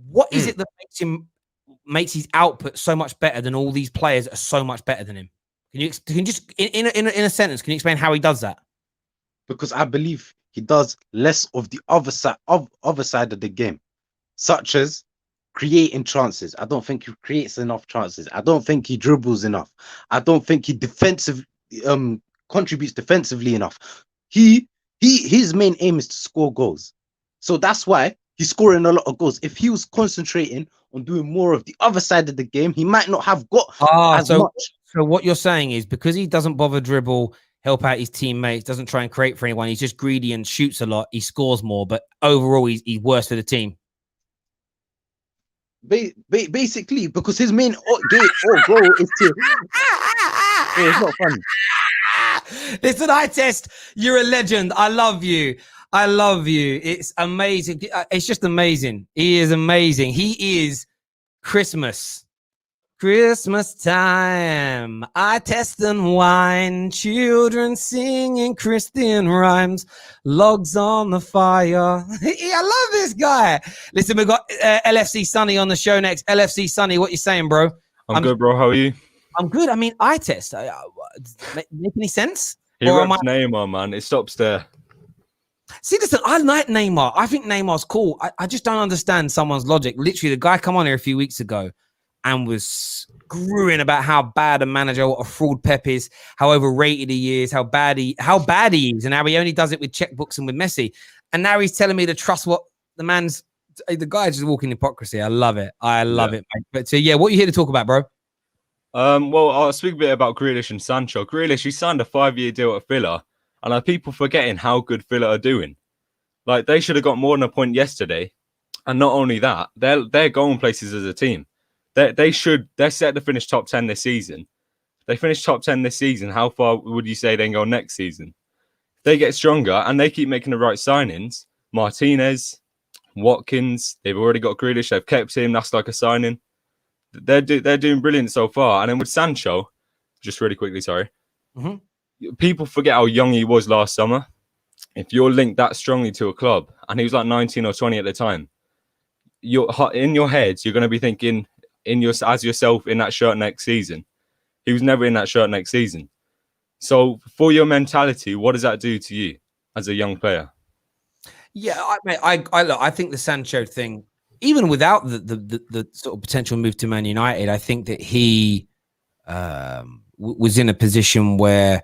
What is it that makes his output so much better than all these players that are so much better than him? Can you just in a sentence? Can you explain how he does that? Because I believe he does less of the other side of the game, such as creating chances. I don't think he creates enough chances. I don't think he dribbles enough. I don't think he contributes defensively enough. His main aim is to score goals. So that's why he's scoring a lot of goals. If he was concentrating on doing more of the other side of the game, he might not have got as much. So what you're saying is because he doesn't bother dribble, help out his teammates, doesn't try and create for anyone, he's just greedy and shoots a lot, he scores more, but overall he's worse for the team. Basically, because his main goal is to... it's not funny. Listen, I test. You're a legend. I love you. I love you. It's amazing. It's just amazing. He is amazing. He is Christmas. Christmas time. I test and wine. Children singing Christian rhymes. Logs on the fire. I love this guy. Listen, we've got LFC Sonny on the show next. LFC Sonny, what you saying, bro? I'm good, bro. How are you? I'm good. I mean, eye test. Make any sense? He reps Neymar, man. It stops there. See, listen, I like Neymar. I think Neymar's cool. I just don't understand someone's logic. Literally, the guy come on here a few weeks ago and was screwing about how bad a manager, what a fraud Pep is, how overrated he is, how bad he is, and how he only does it with checkbooks and with Messi. And now he's telling me to trust what the guy's just walking hypocrisy. I love it. I love it, mate. But so yeah, what are you here to talk about, bro? Well, I'll speak a bit about Grealish and Sancho. Grealish, he signed a 5-year deal at Villa, and are people forgetting how good Villa are doing? Like, they should have got more than a point yesterday. And not only that, they're going places as a team. They're set to finish top 10 this season. If they finish top 10 this season, how far would you say they can go next season? If they get stronger and they keep making the right signings, Martinez, Watkins, they've already got Grealish, they've kept him, that's like a signing. They're doing brilliant so far. And then with Sancho, just really quickly, sorry. Mm-hmm. People forget how young he was last summer. If you're linked that strongly to a club, and he was like 19 or 20 at the time, in your head, you're going to be thinking as yourself in that shirt next season. He was never in that shirt next season. So for your mentality, what does that do to you as a young player? Yeah, I think the Sancho thing, even without the sort of potential move to Man United, I think that he was in a position where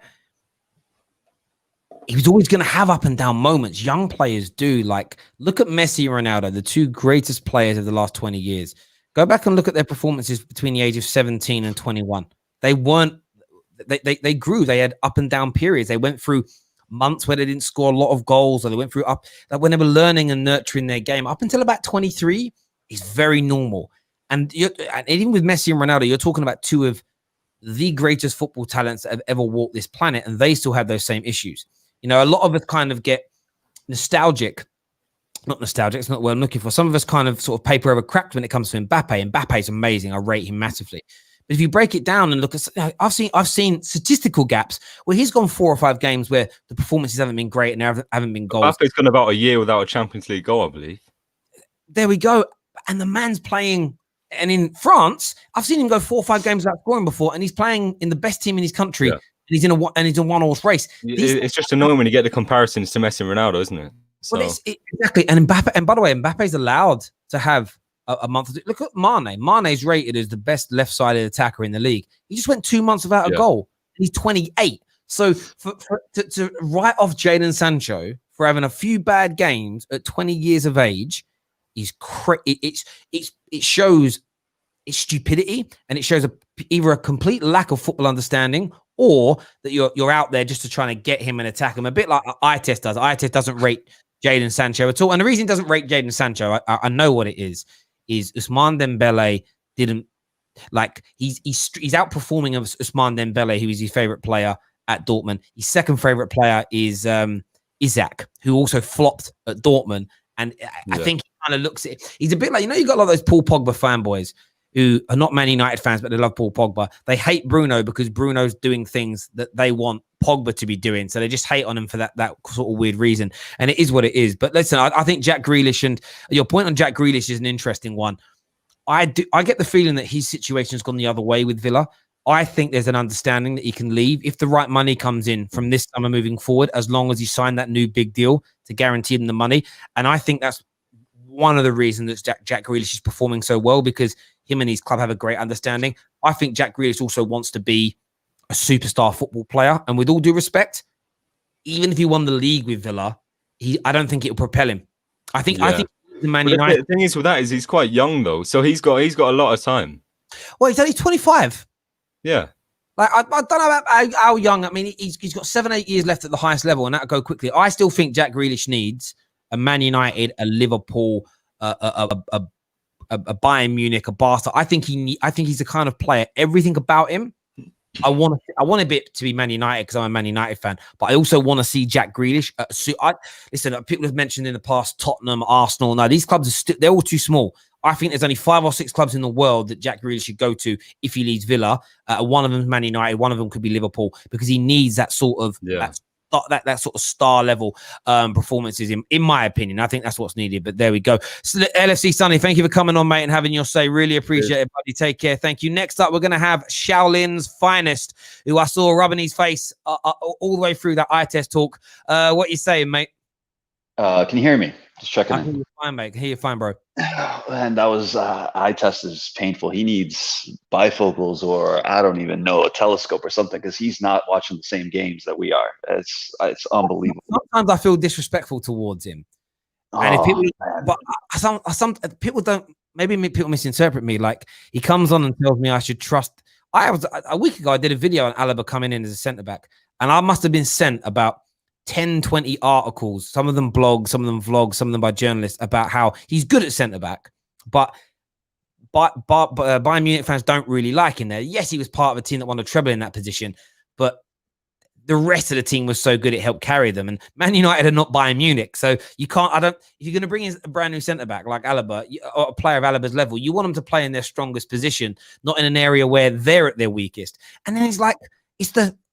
he was always going to have up and down moments. Young players do. Like, look at Messi and Ronaldo, the two greatest players of the last 20 years. Go back and look at their performances between the age of 17 and 21. They grew. They had up and down periods. They went through months where they didn't score a lot of goals, or they went through like when they were learning and nurturing their game. Up until about 23 is very normal. And even with Messi and Ronaldo, you're talking about two of the greatest football talents that have ever walked this planet, and they still have those same issues. You know, a lot of us kind of get nostalgic. Not nostalgic, it's not what I'm looking for. Some of us kind of sort of paper over cracked when it comes to Mbappe. Mbappe's amazing. I rate him massively. But if you break it down and look at, I've seen statistical gaps where he's gone 4 or 5 games where the performances haven't been great and there haven't been goals. Mbappe's gone about a year without a Champions League goal, I believe. There we go. And the man's playing. And in France, I've seen him go 4 or 5 games without scoring before, and he's playing in the best team in his country. Yeah. He's in a one-horse race. It's just annoying when you get the comparisons to Messi and Ronaldo, isn't it? So. Well, exactly. And Mbappe, and by the way, Mbappe's allowed to have a month. Look at Mane. Mane's rated as the best left-sided attacker in the league. He just went 2 months without a goal. He's 28. So to write off Jadon Sancho for having a few bad games at 20 years of age is it shows its stupidity, and it shows either a complete lack of football understanding, or that you're out there just to try to get him and attack him, a bit like eye test does. Eye test doesn't rate Jadon Sancho at all, and the reason it doesn't rate Jadon Sancho, I know what it is Ousmane Dembele didn't like. He's outperforming Ousmane Dembele, who is his favorite player at Dortmund. His second favorite player is Isaac, who also flopped at Dortmund, and I think he kind of looks at it. He's a bit like, you got a lot of those Paul Pogba fanboys who are not Man United fans, but they love Paul Pogba. They hate Bruno because Bruno's doing things that they want Pogba to be doing. So they just hate on him for that sort of weird reason. And it is what it is. But listen, I think Jack Grealish, and your point on Jack Grealish is an interesting one. I get the feeling that his situation's gone the other way with Villa. I think there's an understanding that he can leave if the right money comes in from this summer moving forward, as long as he signed that new big deal to guarantee him the money. And I think that's one of the reasons that Jack Grealish is performing so well, because him and his club have a great understanding. I think Jack Grealish also wants to be a superstar football player. And with all due respect, even if he won the league with Villa, I don't think it will propel him. I think the Man United. The thing is with that is he's quite young though, so he's got a lot of time. Well, he's only 25. Yeah. Like I don't know about how young. I mean, he's got 7-8 years left at the highest level, and that'll go quickly. I still think Jack Grealish needs a Man United, a Liverpool, a Bayern Munich, a Barca. I think he's the kind of player. Everything about him I want it to be Man United because I'm a Man United fan, but I also want to see Jack Grealish. Listen, people have mentioned in the past Tottenham, Arsenal. Now these clubs they're all too small. I think there's only 5 or 6 clubs in the world that Jack Grealish should go to if he leaves Villa. One of them is Man United. One of them could be Liverpool because he needs that sort of that sort of star level performances in my opinion. I think that's what's needed. But there we go. So LFC Sunny, thank you for coming on, mate, and having your say. Really appreciate it, buddy. Take care. Thank you. Next up, we're going to have Shaolin's finest, who I saw rubbing his face all the way through that eye test talk. What you saying, mate? Can you hear me? Just checking I can hear you fine, mate. I can hear you fine, bro. And that was eye test is painful. He needs bifocals or I don't even know, a telescope or something, because he's not watching the same games that we are. It's unbelievable. Sometimes I feel disrespectful towards him, and if people, but some people don't. Maybe people misinterpret me. Like he comes on and tells me I should trust. I was a week ago. I did a video on Alaba coming in as a centre back, and I must have been sent about 10, 20 articles, some of them blogs, some of them vlogs, some of them by journalists about how he's good at centre-back, but Bayern Munich fans don't really like him there. Yes, he was part of a team that won a treble in that position, but the rest of the team was so good it helped carry them. And Man United are not Bayern Munich, so you can't. If you're going to bring in a brand new centre-back like Alaba, or a player of Alaba's level, you want them to play in their strongest position, not in an area where they're at their weakest. And then he's like,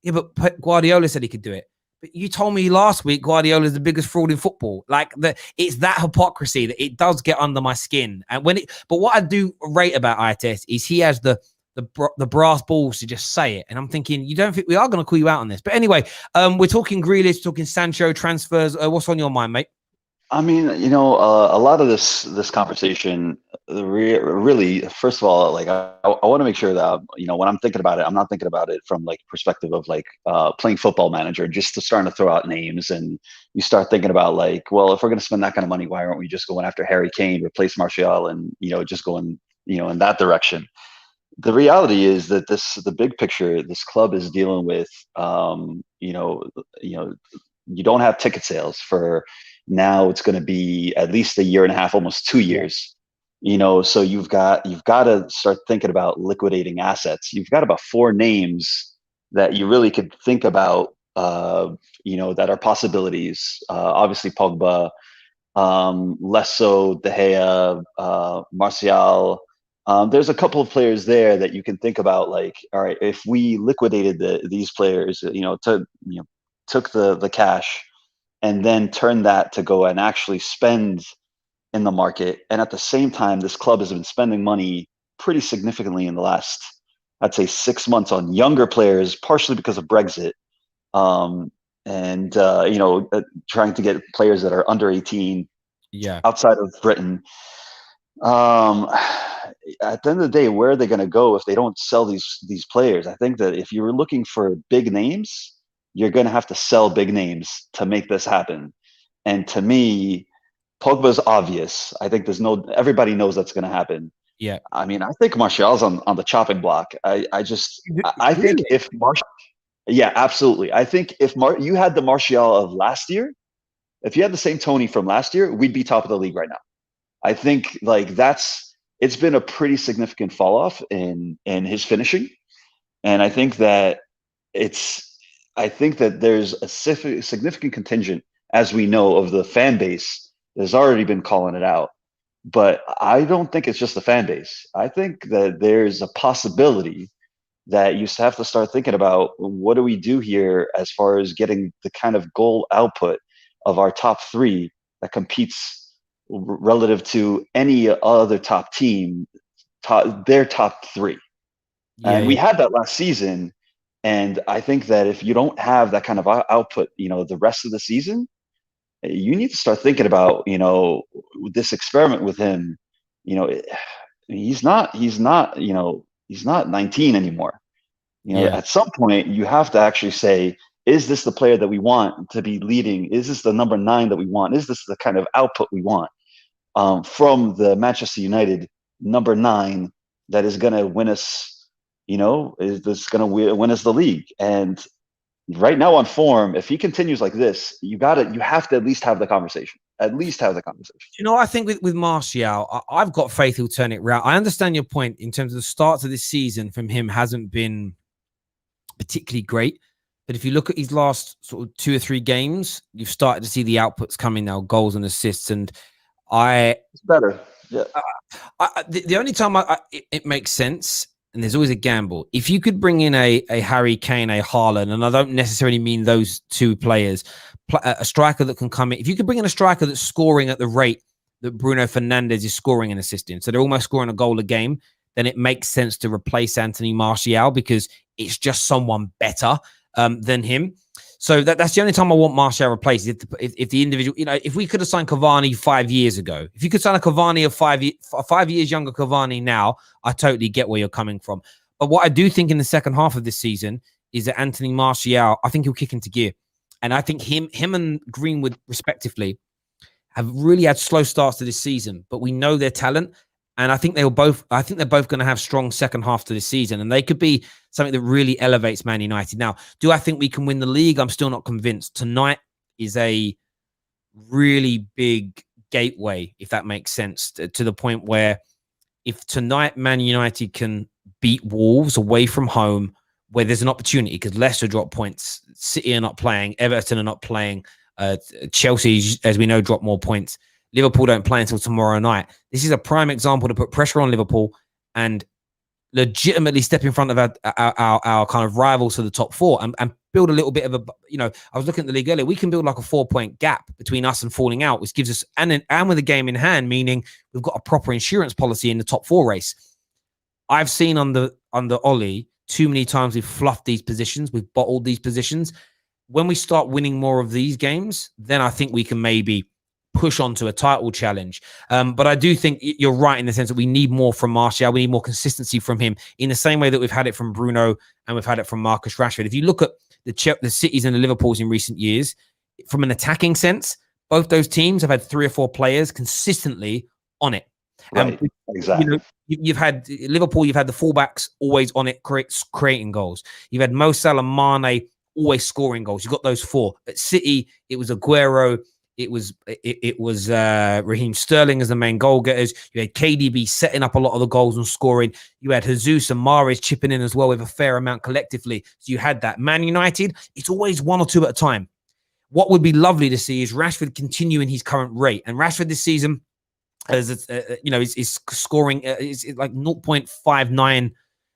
but Guardiola said he could do it. But you told me last week Guardiola is the biggest fraud in football. Like it's that hypocrisy that it does get under my skin. And but what I do rate about ITS is he has the brass balls to just say it. And I'm thinking, you don't think we are going to call you out on this? But anyway, we're talking Grealish, talking Sancho transfers. What's on your mind, mate? I mean, a lot of this conversation really, first of all, like I want to make sure that, when I'm thinking about it, I'm not thinking about it from like perspective of like playing Football Manager, just starting to throw out names. And you start thinking about like, well, if we're going to spend that kind of money, why aren't we just going after Harry Kane, replace Martial, and, just going, in that direction? The reality is that the big picture, this club is dealing with, you don't have ticket sales for. Now it's going to be at least a year and a half, almost 2 years, so you've got to start thinking about liquidating assets. You've got about 4 names that you really could think about, that are possibilities. Obviously Pogba, less so De Gea, Martial. There's a couple of players there that you can think about, like, all right, if we liquidated these players, took the cash, and then turn that to go and actually spend in the market. And at the same time, this club has been spending money pretty significantly in the last, I'd say, 6 months on younger players, partially because of Brexit, trying to get players that are under 18 outside of Britain. At the end of the day, where are they going to go if they don't sell these players? I think that if you were looking for big names, you're going to have to sell big names to make this happen. And to me, Pogba's obvious. I think everybody knows that's going to happen. Yeah. I mean, I think Martial's on the chopping block. I think if Martial, yeah, absolutely. I think if you had the Martial of last year, if you had the same Tony from last year, we'd be top of the league right now. I think like it's been a pretty significant fall off in his finishing. And I think that there's a significant contingent, as we know, of the fan base that has already been calling it out. But I don't think it's just the fan base. I think that there's a possibility that you have to start thinking about, what do we do here as far as getting the kind of goal output of our top 3 that competes relative to any other top team, their top 3. And we had that last season. And I think that if you don't have that kind of output, the rest of the season, you need to start thinking about, this experiment with him. He's not 19 anymore. At some point you have to actually say, is this the player that we want to be leading? Is this the number 9 that we want? Is this the kind of output we want from the Manchester United number 9 that is going to win us? Is this going to win us the league? And right now on form, if he continues like this, you have to at least have the conversation. I think with Martial, I've got faith he'll turn it around. I understand your point in terms of the start of this season from him hasn't been particularly great. But if you look at his last sort of 2 or 3 games, you've started to see the outputs coming now, goals and assists. And It's better. Yeah. The only time it makes sense, and there's always a gamble, if you could bring in a Harry Kane, a Haaland, and I don't necessarily mean those 2 players, a striker that can come in. If you could bring in a striker that's scoring at the rate that Bruno Fernandes is scoring and assisting, so they're almost scoring a goal a game, then it makes sense to replace Anthony Martial because it's just someone better than him. So that's the only time I want Martial replaced. If the individual, if we could have signed Cavani 5 years ago, if you could sign a Cavani of 5 years younger Cavani now, I totally get where you're coming from. But what I do think in the second half of this season is that Anthony Martial, I think he'll kick into gear. And I think him and Greenwood, respectively, have really had slow starts to this season, but we know their talent. And I think they're both going to have strong second half to this season, and they could be something that really elevates Man United. Now, do I think we can win the league? I'm still not convinced. Tonight is a really big gateway, if that makes sense, to the point where if tonight Man United can beat Wolves away from home, where there's an opportunity, because Leicester drop points, City are not playing, Everton are not playing, Chelsea, as we know, drop more points. Liverpool don't play until tomorrow night. This is a prime example to put pressure on Liverpool and legitimately step in front of our kind of rivals to the top 4 and build a little bit of a, I was looking at the league earlier, we can build like a 4-point gap between us and falling out, which gives us, and with a game in hand, meaning we've got a proper insurance policy in the top 4 race. I've seen under Ollie too many times we've fluffed these positions, we've bottled these positions. When we start winning more of these games, then I think we can maybe push on to a title challenge. But I do think you're right in the sense that we need more from Martial. We need more consistency from him in the same way that we've had it from Bruno and we've had it from Marcus Rashford. If you look at the Cities and the Liverpools in recent years, from an attacking sense, both those teams have had 3 or 4 players consistently on it. Right, exactly. You've had Liverpool, you've had the fullbacks always on it, creating goals. You've had Mo Salah, Mane always scoring goals. You've got those 4. At City, it was Aguero, it was Raheem Sterling as the main goal getters. You had KDB setting up a lot of the goals and scoring. You had Jesus and Mahrez chipping in as well with a fair amount collectively. So you had that. Man United, it's always 1 or 2 at a time. What would be lovely to see is Rashford continuing his current rate. And Rashford this season, is scoring is like 0.59,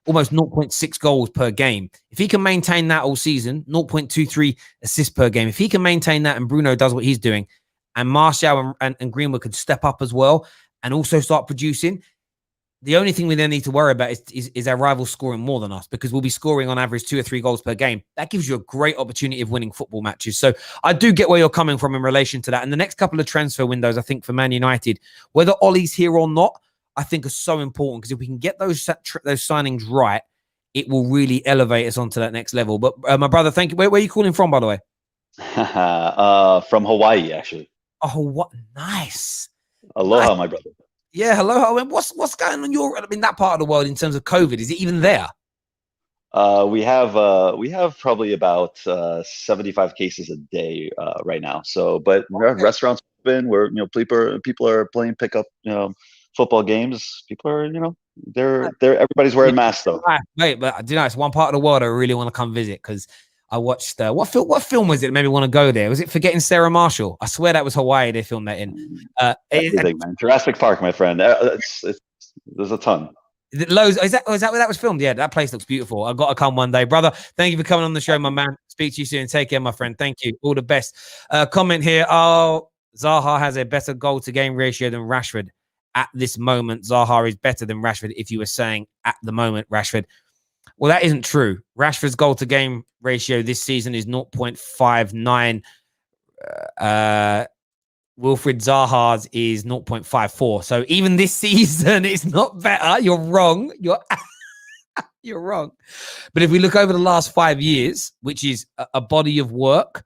almost 0.6 goals per game. If he can maintain that all season, 0.23 assists per game. If he can maintain that and Bruno does what he's doing, and Martial and Greenwood could step up as well and also start producing, the only thing we then need to worry about is our rivals scoring more than us, because we'll be scoring on average 2 or 3 goals per game. That gives you a great opportunity of winning football matches. So I do get where you're coming from in relation to that. And the next couple of transfer windows, I think, for Man United, whether Ollie's here or not, I think are so important, because if we can get those signings right, it will really elevate us onto that next level. But my brother, thank you. Where are you calling from, by the way? From Hawaii, actually. Oh, what nice. Aloha, my brother. Yeah, hello. What's going on in that part of the world in terms of COVID? Is it even there? We have probably about 75 cases a day right now. So, but restaurants open. Where people are playing pickup football games. People are they're everybody's wearing masks though. Mate, but do you know it's one part of the world I really want to come visit, because I watched what film was it that made me want to go there? Was it Forgetting Sarah Marshall? I swear that was Hawaii. They filmed that in. Everything, man. Jurassic Park, my friend. There's a ton. Loads. Is that where that was filmed? Yeah, that place looks beautiful. I've got to come one day, brother. Thank you for coming on the show, my man. Speak to you soon. Take care, my friend. Thank you. All the best. Comment here. Oh, Zaha has a better goal to game ratio than Rashford at this moment. Zaha is better than Rashford. If you were saying at the moment, Rashford. Well, that isn't true. Rashford's goal to game ratio this season is 0.59. Wilfried Zaha's is 0.54. So even this season, it's not better. You're wrong. You're wrong. But if we look over the last 5 years, which is a body of work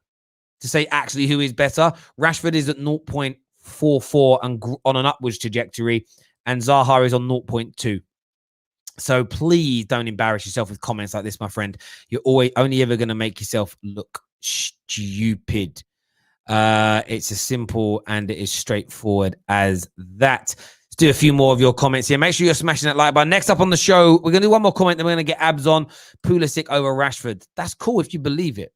to say actually who is better, Rashford is at 0.44 and on an upwards trajectory, and Zaha is on 0.2. So please don't embarrass yourself with comments like this, my friend. You're only ever going to make yourself look stupid. It's as simple and it is straightforward as that. do a few more of your comments here. Make sure you're smashing that like button. Next up on the show, we're going to do one more comment, then we're going to get abs on Pulisic over Rashford. That's cool if you believe it.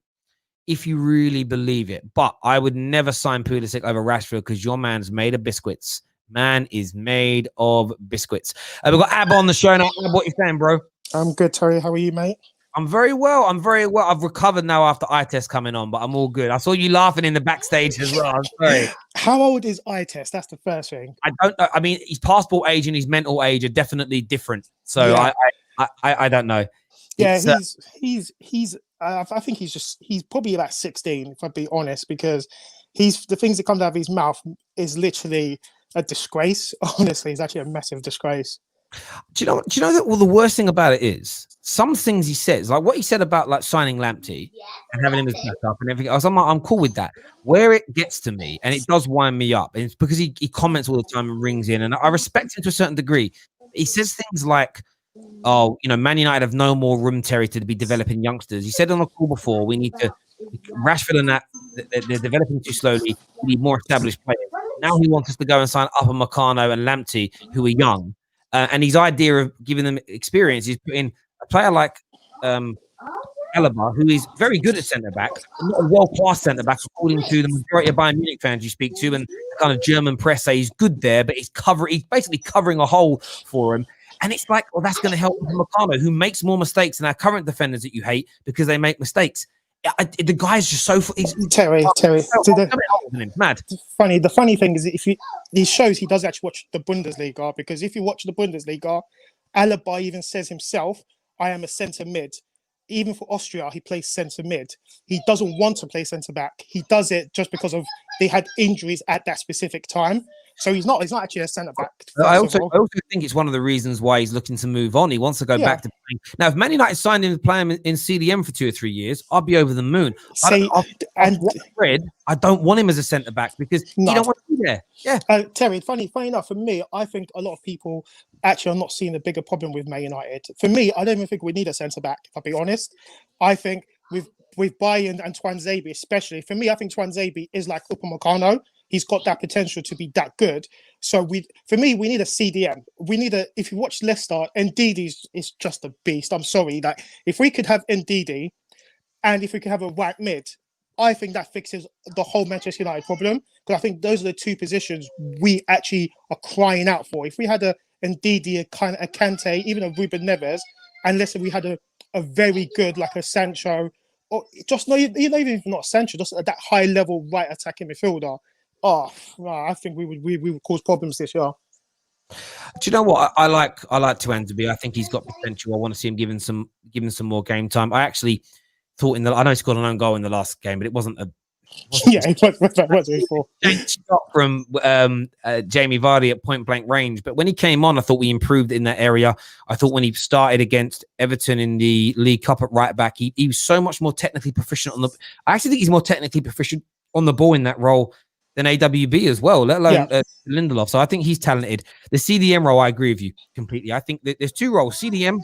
If you really believe it. But I would never sign Pulisic over Rashford because your man's made of biscuits. Man is made of biscuits. We've got Ab on the show now. Ab, what you saying, bro? I'm good, Terry. How are you, mate? I'm very well. I've recovered now after eye test coming on, but I'm all good. I saw you laughing in the backstage as well. I'm sorry. How old is eye test? That's the first thing. I don't know. I mean, his passport age and his mental age are definitely different. So Yeah. I don't know. Yeah, It's, I think he's probably about 16, if I be honest, because the things that come out of his mouth is literally a disgrace. Honestly, it's actually a massive disgrace. Do you know that? Well, the worst thing about it is some things he says, like what he said about like signing Lamptey and having him as backup and everything else. I'm cool with that. Where it gets to me, and it does wind me up, and it's because he comments all the time and rings in, and I respect him to a certain degree. He says things like, "Oh, Man United have no more room, Terry, to be developing youngsters." He said on the call before, we need to Rashford and that they're developing too slowly. We need more established players. Now he wants us to go and sign Upper Meccano and Lamptey, who are young. And his idea of giving them experience is putting a player like Alaba, who is very good at centre-back, not a world-class centre-back, according to the majority of Bayern Munich fans you speak to, and the kind of German press say he's good there, but he's basically covering a hole for him. And it's like, well, that's going to help Meccano, who makes more mistakes than our current defenders that you hate because they make mistakes. The guy's just so... Terry. Mad. The funny thing is, he shows he does actually watch the Bundesliga, because if you watch the Bundesliga, Alaba even says himself, I am a centre mid. Even for Austria, he plays centre mid. He doesn't want to play centre back. He does it just because they had injuries at that specific time. So he's not actually a centre back. I also think it's one of the reasons why he's looking to move on. He wants to go back to playing. Now, if Man United signed him to play him in CDM for 2 or 3 years, I'd be over the moon. I don't want him as a centre back because he don't want to be there. Yeah, Terry. Funny enough, for me, I think a lot of people actually are not seeing the bigger problem with Man United. For me, I don't even think we need a centre back. If I'll be honest, I think with Bayern and Twanzebe, especially for me, I think Twanzebe is like Upamecano. He's got that potential to be that good. So we need a CDM. If you watch Leicester, Ndidi is just a beast. I'm sorry. Like, if we could have Ndidi and if we could have a right mid, I think that fixes the whole Manchester United problem. Because I think those are the two positions we actually are crying out for. If we had a Ndidi, a Kante, even a Ruben Neves, and let's say we had a very good, like a Sancho, or just even not Sancho, just at that high level right attacking midfielder. Oh, I think we would cause problems this year. Do you know what I like? I like Twanzebe. I think he's got potential. I want to see him given some more game time. I actually thought I know he scored an own goal in the last game, but it wasn't a. Shot from Jamie Vardy at point blank range. But when he came on, I thought we improved in that area. I thought when he started against Everton in the League Cup at right back, he was so much more technically proficient I actually think he's more technically proficient on the ball in that role than AWB as well, let alone Lindelof. So I think he's talented. The CDM role, I agree with you completely. I think that there's two roles, CDM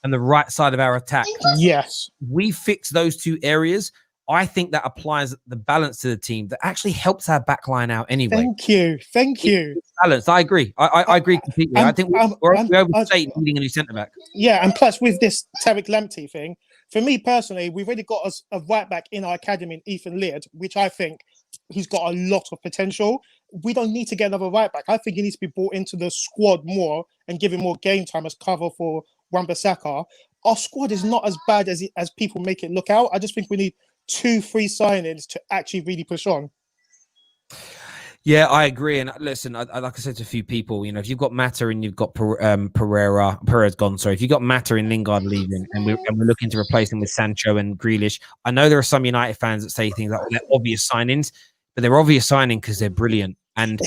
and the right side of our attack. Yes. We fix those two areas. I think that applies the balance to the team that actually helps our back line out anyway. Thank you. Balance. I agree. I agree completely. I think we're overstate needing a new centre back. Yeah, and plus with this Tariq Lamptey thing, for me personally, we've already got a right back in our academy, Ethan Laird, which I think he's got a lot of potential. We don't need to get another right back. I think he needs to be brought into the squad more and give him more game time as cover for Wan-Bissaka. Our squad is not as bad as people make it look out. I just think we need 2-3 signings to actually really push on. Yeah, I agree. And listen, like I said to a few people, if you've got Mata and you've got Perez gone. Sorry, if you've got Mata and Lingard leaving, and we're looking to replace them with Sancho and Grealish, I know there are some United fans that say things like they're obvious signings, but they're obvious signing because they're brilliant. And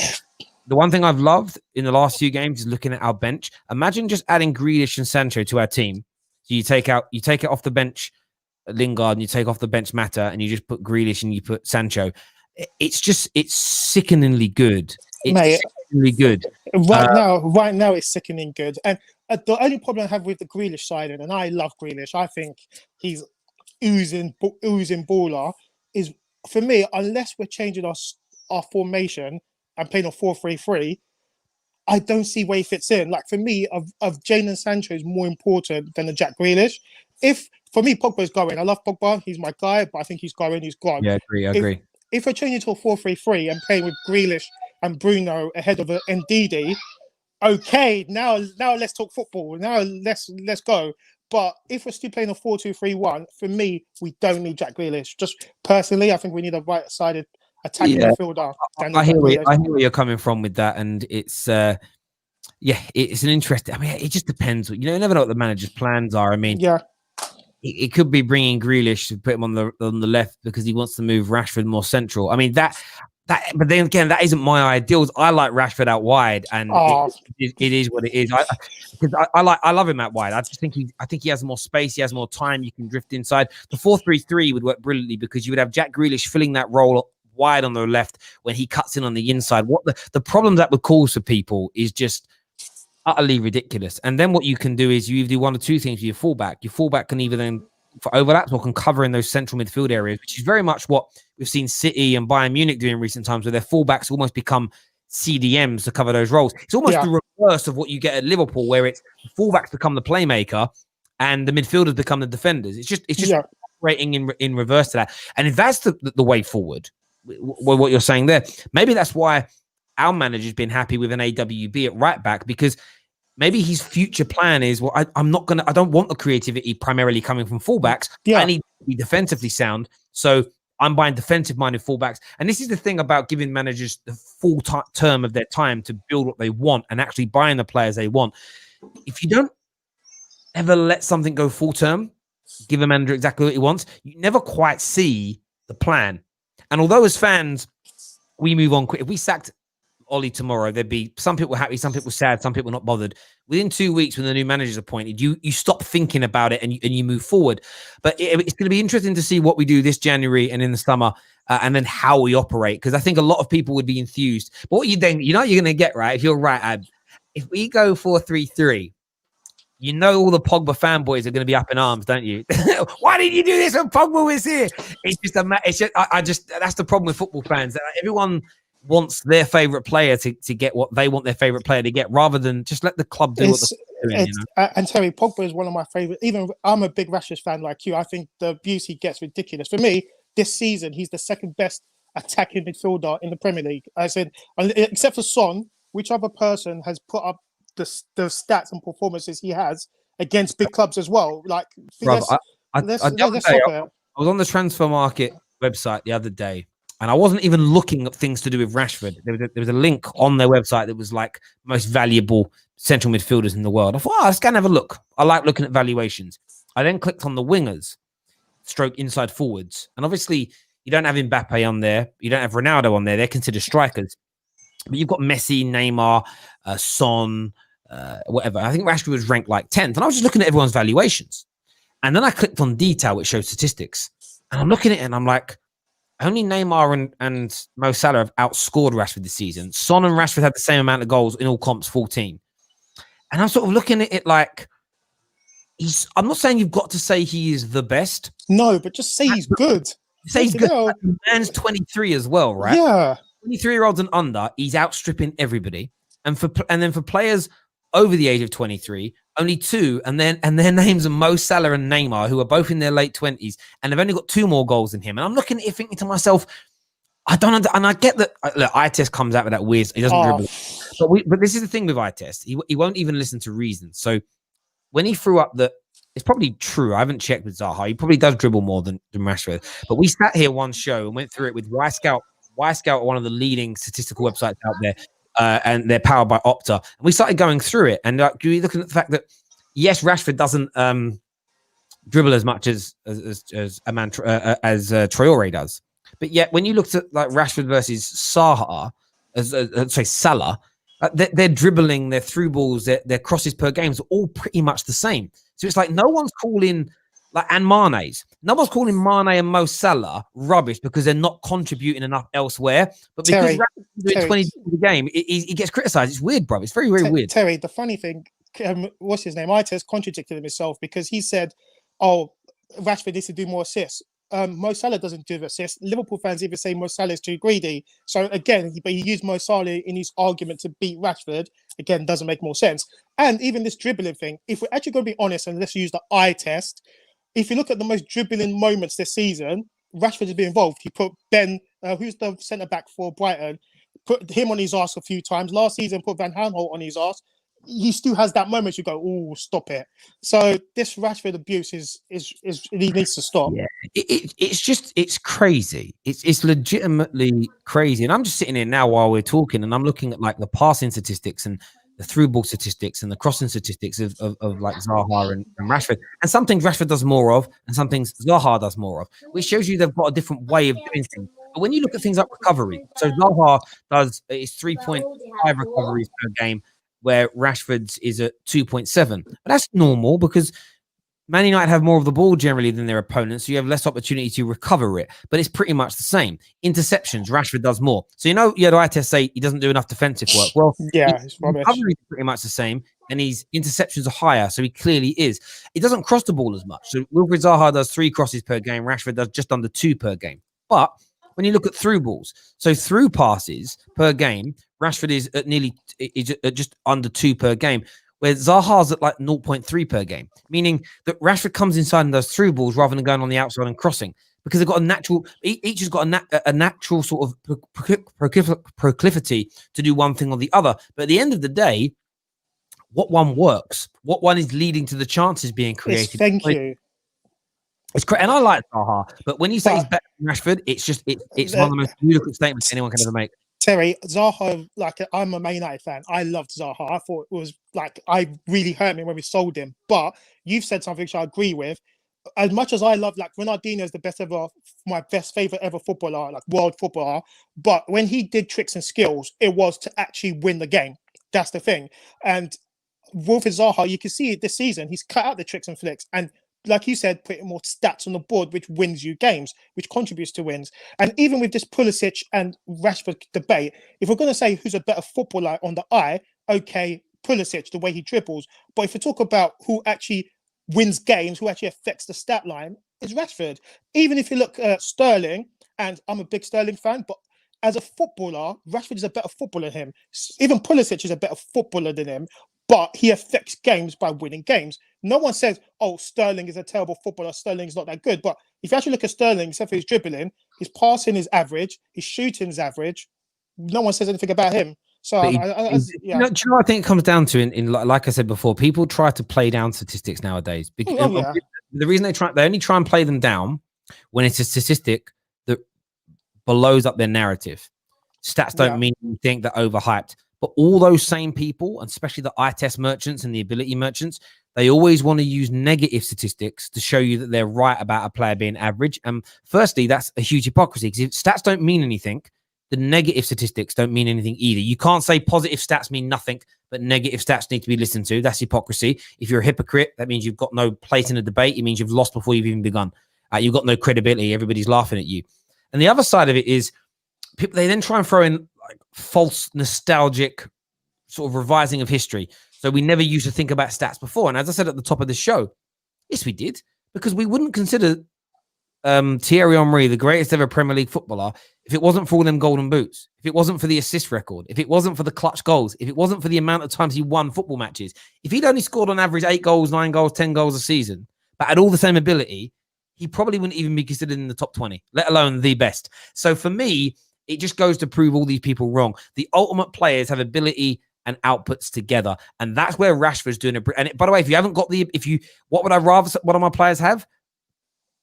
the one thing I've loved in the last few games is looking at our bench. Imagine just adding Grealish and Sancho to our team. So you take it off the bench Lingard and you take off the bench Mata and you just put Grealish and you put Sancho. It's sickeningly good. Sickeningly good. Right now, it's sickening good. And the only problem I have with the Grealish side, and I love Grealish, I think he's oozing baller, is for me, unless we're changing our formation and playing a 4-3-3, I don't see where he fits in. Like for me, of Jadon Sancho is more important than the Jack Grealish. If for me, Pogba's going. I love Pogba. He's my guy, but I think he's going. He's gone. Yeah, I agree. If we're changing to a 4-3-3 and playing with Grealish and Bruno ahead of Ndidi, okay, now let's talk football. Now let's go. But if we're still playing a 4-2-3-1, for me, we don't need Jack Grealish. Just personally, I think we need a right-sided attacking midfielder. I hear where you're coming from with that, and it's it's an interesting. I mean, it just depends. You never know what the manager's plans are. I mean, it could be bringing Grealish to put him on the left because he wants to move Rashford more central. I mean that. But then again, that isn't my ideals. I like Rashford out wide, and it is what it is. I love him out wide. I think he has more space. He has more time. You can drift inside. The 4-3-3 would work brilliantly because you would have Jack Grealish filling that role wide on the left when he cuts in on the inside. What the problem that would cause for people is just utterly ridiculous. And then what you can do is you either do one or two things with your fullback. Your fullback can either then for overlaps or can cover in those central midfield areas, which is very much what we've seen City and Bayern Munich do in recent times, where their fullbacks almost become CDMs to cover those roles. It's almost the reverse of what you get at Liverpool, where it's the fullbacks become the playmaker and the midfielders become the defenders. It's just operating in reverse to that. And if that's the way forward, what you're saying there, maybe that's why our manager's been happy with an AWB at right back, because maybe his future plan is, well, I don't want the creativity primarily coming from fullbacks. I need to be defensively sound. So I'm buying defensive-minded fullbacks. And this is the thing about giving managers the full term of their time to build what they want and actually buying the players they want. If you don't ever let something go full term, give a manager exactly what he wants, you never quite see the plan. And although as fans, we move on quick. If we sacked Ollie tomorrow, there'd be some people happy, some people sad, some people not bothered. Within 2 weeks, when the new manager's appointed, you stop thinking about it and you move forward. But it's going to be interesting to see what we do this January and in the summer, and then how we operate. Because I think a lot of people would be enthused. But what you're going to get, right? If you're right, Ab, if we go 4-3-3, you know all the Pogba fanboys are going to be up in arms, don't you? Why didn't you do this when Pogba was here? That's the problem with football fans. Everyone wants their favorite player to get what they want their favorite player to get, rather than just let the club do what they're doing. And Terry, Pogba is one of my favorite. Even I'm a big Rashford fan like you. I think the abuse he gets ridiculous. For me, this season, he's the second best attacking midfielder in the Premier League. I said, except for Son, which other person has put up the stats and performances he has against big clubs as well? Like, let's stop it. I was on the transfer market website the other day, and I wasn't even looking at things to do with Rashford. There was a link on their website that was like most valuable central midfielders in the world. I thought, let's go and have a look. I like looking at valuations. I then clicked on the wingers, stroke inside forwards. And obviously, you don't have Mbappe on there. You don't have Ronaldo on there. They're considered strikers. But you've got Messi, Neymar, Son, whatever. I think Rashford was ranked like 10th. And I was just looking at everyone's valuations. And then I clicked on detail, which showed statistics. And I'm looking at it and I'm like, only Neymar and Mo Salah have outscored Rashford this season. Son and Rashford had the same amount of goals in all comps, 14. And I'm sort of looking at it like, I'm not saying you've got to say he is the best. No, but just say he's good. Say he's good. The man's 23 as well, right? Yeah. 23-year-olds and under, he's outstripping everybody. And then for players over the age of 23, only two, and their names are Mo Salah and Neymar, who are both in their late 20s, and they've only got 2 more goals than him. And I'm looking at it thinking to myself, I don't and I get that. Look, eye test comes out with that weird. He doesn't dribble, but this is the thing with eye test. He won't even listen to reason. So when he threw up it's probably true. I haven't checked with Zaha. He probably does dribble more than Rashford. But we sat here one show and went through it with Y Scout. Y Scout are one of the leading statistical websites out there, and they're powered by Opta. And we started going through it, and you're looking at the fact that yes, Rashford doesn't dribble as much as Traore does. But yet, when you looked at like Rashford versus Salah, Salah, they're dribbling, their through balls, their crosses per game is all pretty much the same. So it's like no one's calling and Mane's. No one's calling Mane and Mo Salah rubbish because they're not contributing enough elsewhere. But because Rashford's doing 20 in the game, he gets criticised. It's weird, bro. It's very, very weird. Terry, the funny thing, what's his name? Ites contradicted himself because he said, "Oh, Rashford needs to do more assists." Mo Salah doesn't do the assist. Liverpool fans even say Mo Salah is too greedy. So again, but he used Mo Salah in his argument to beat Rashford. Again, doesn't make more sense. And even this dribbling thing, if we're actually going to be honest and let's use the eye test, if you look at the most dribbling moments this season, Rashford has been involved. He put Ben, who's the centre back for Brighton, put him on his ass a few times. Last season, put Van Aanholt on his ass. He still has that moment you go, oh, stop it. So this Rashford abuse is he needs to stop. Yeah, it's crazy. It's legitimately crazy. And I'm just sitting here now while we're talking, and I'm looking at like the passing statistics and the through ball statistics and the crossing statistics of like Zaha and Rashford. And some things Rashford does more of, and some things Zaha does more of, which shows you they've got a different way of doing things. But when you look at things like recovery, so Zaha does it's 3.5 recoveries per game, where Rashford's is at 2.7. But that's normal because Man United have more of the ball generally than their opponents, so you have less opportunity to recover it. But it's pretty much the same. Interceptions, Rashford does more. So the eye test say he doesn't do enough defensive work. Well, yeah, it's rubbish. Recovery is pretty much the same, and his interceptions are higher, so he clearly is. He doesn't cross the ball as much. So Wilfried Zaha does 3 crosses per game. Rashford does just under 2 per game. But when you look at through balls, so through passes per game, Rashford is at just under 2 per game, where Zaha's at like 0.3 per game, meaning that Rashford comes inside and does through balls rather than going on the outside and crossing, because they've got a natural, each has got a natural sort of proclivity to do one thing or the other. But at the end of the day, what one works, what one is leading to the chances being created. Thank you. It's great, and I like Zaha, but when you say he's better than Rashford, it's just it's one of the most beautiful statements anyone can ever make. Terry, Zaha, like I'm a Man United fan. I loved Zaha. I thought it was like I really hurt me when we sold him. But you've said something which I agree with. As much as I love, like Ronaldinho is the best ever, my best favorite ever footballer, like world footballer. But when he did tricks and skills, it was to actually win the game. That's the thing. And Wilfried Zaha, you can see it this season. He's cut out the tricks and flicks, and like you said, putting more stats on the board, which wins you games, which contributes to wins. And even with this Pulisic and Rashford debate, if we're going to say who's a better footballer on the eye, okay, Pulisic, the way he dribbles. But if we talk about who actually wins games, who actually affects the stat line, it's Rashford. Even if you look at Sterling, and I'm a big Sterling fan, but as a footballer, Rashford is a better footballer than him. Even Pulisic is a better footballer than him, but he affects games by winning games. No one says, oh, Sterling is a terrible footballer, Sterling's not that good. But if you actually look at Sterling, except for his dribbling, his passing is average, his shooting is average. No one says anything about him. So, do you know what I think it comes down to? In like I said before, people try to play down statistics nowadays. Because the reason they only try and play them down when it's a statistic that blows up their narrative. Stats don't mean anything, they're overhyped. But all those same people, and especially the eye test merchants and the ability merchants, they always want to use negative statistics to show you that they're right about a player being average. And firstly, that's a huge hypocrisy, because if stats don't mean anything, the negative statistics don't mean anything either. You can't say positive stats mean nothing, but negative stats need to be listened to. That's hypocrisy. If you're a hypocrite, that means you've got no place in a debate. It means you've lost before you've even begun. You've got no credibility. Everybody's laughing at you. And the other side of it is people, they then try and throw in like false nostalgic sort of revising of history. So we never used to think about stats before. And as I said at the top of the show, yes, we did, because we wouldn't consider Thierry Henry the greatest ever Premier League footballer if it wasn't for all them golden boots, if it wasn't for the assist record, if it wasn't for the clutch goals, if it wasn't for the amount of times he won football matches. If he'd only scored on average 8 goals, 9 goals, 10 goals a season, but had all the same ability, he probably wouldn't even be considered in the top 20, let alone the best. So for me, it just goes to prove all these people wrong. The ultimate players have ability and outputs together, and that's where Rashford's doing it. And by the way, if you haven't got what would I rather one of my players have?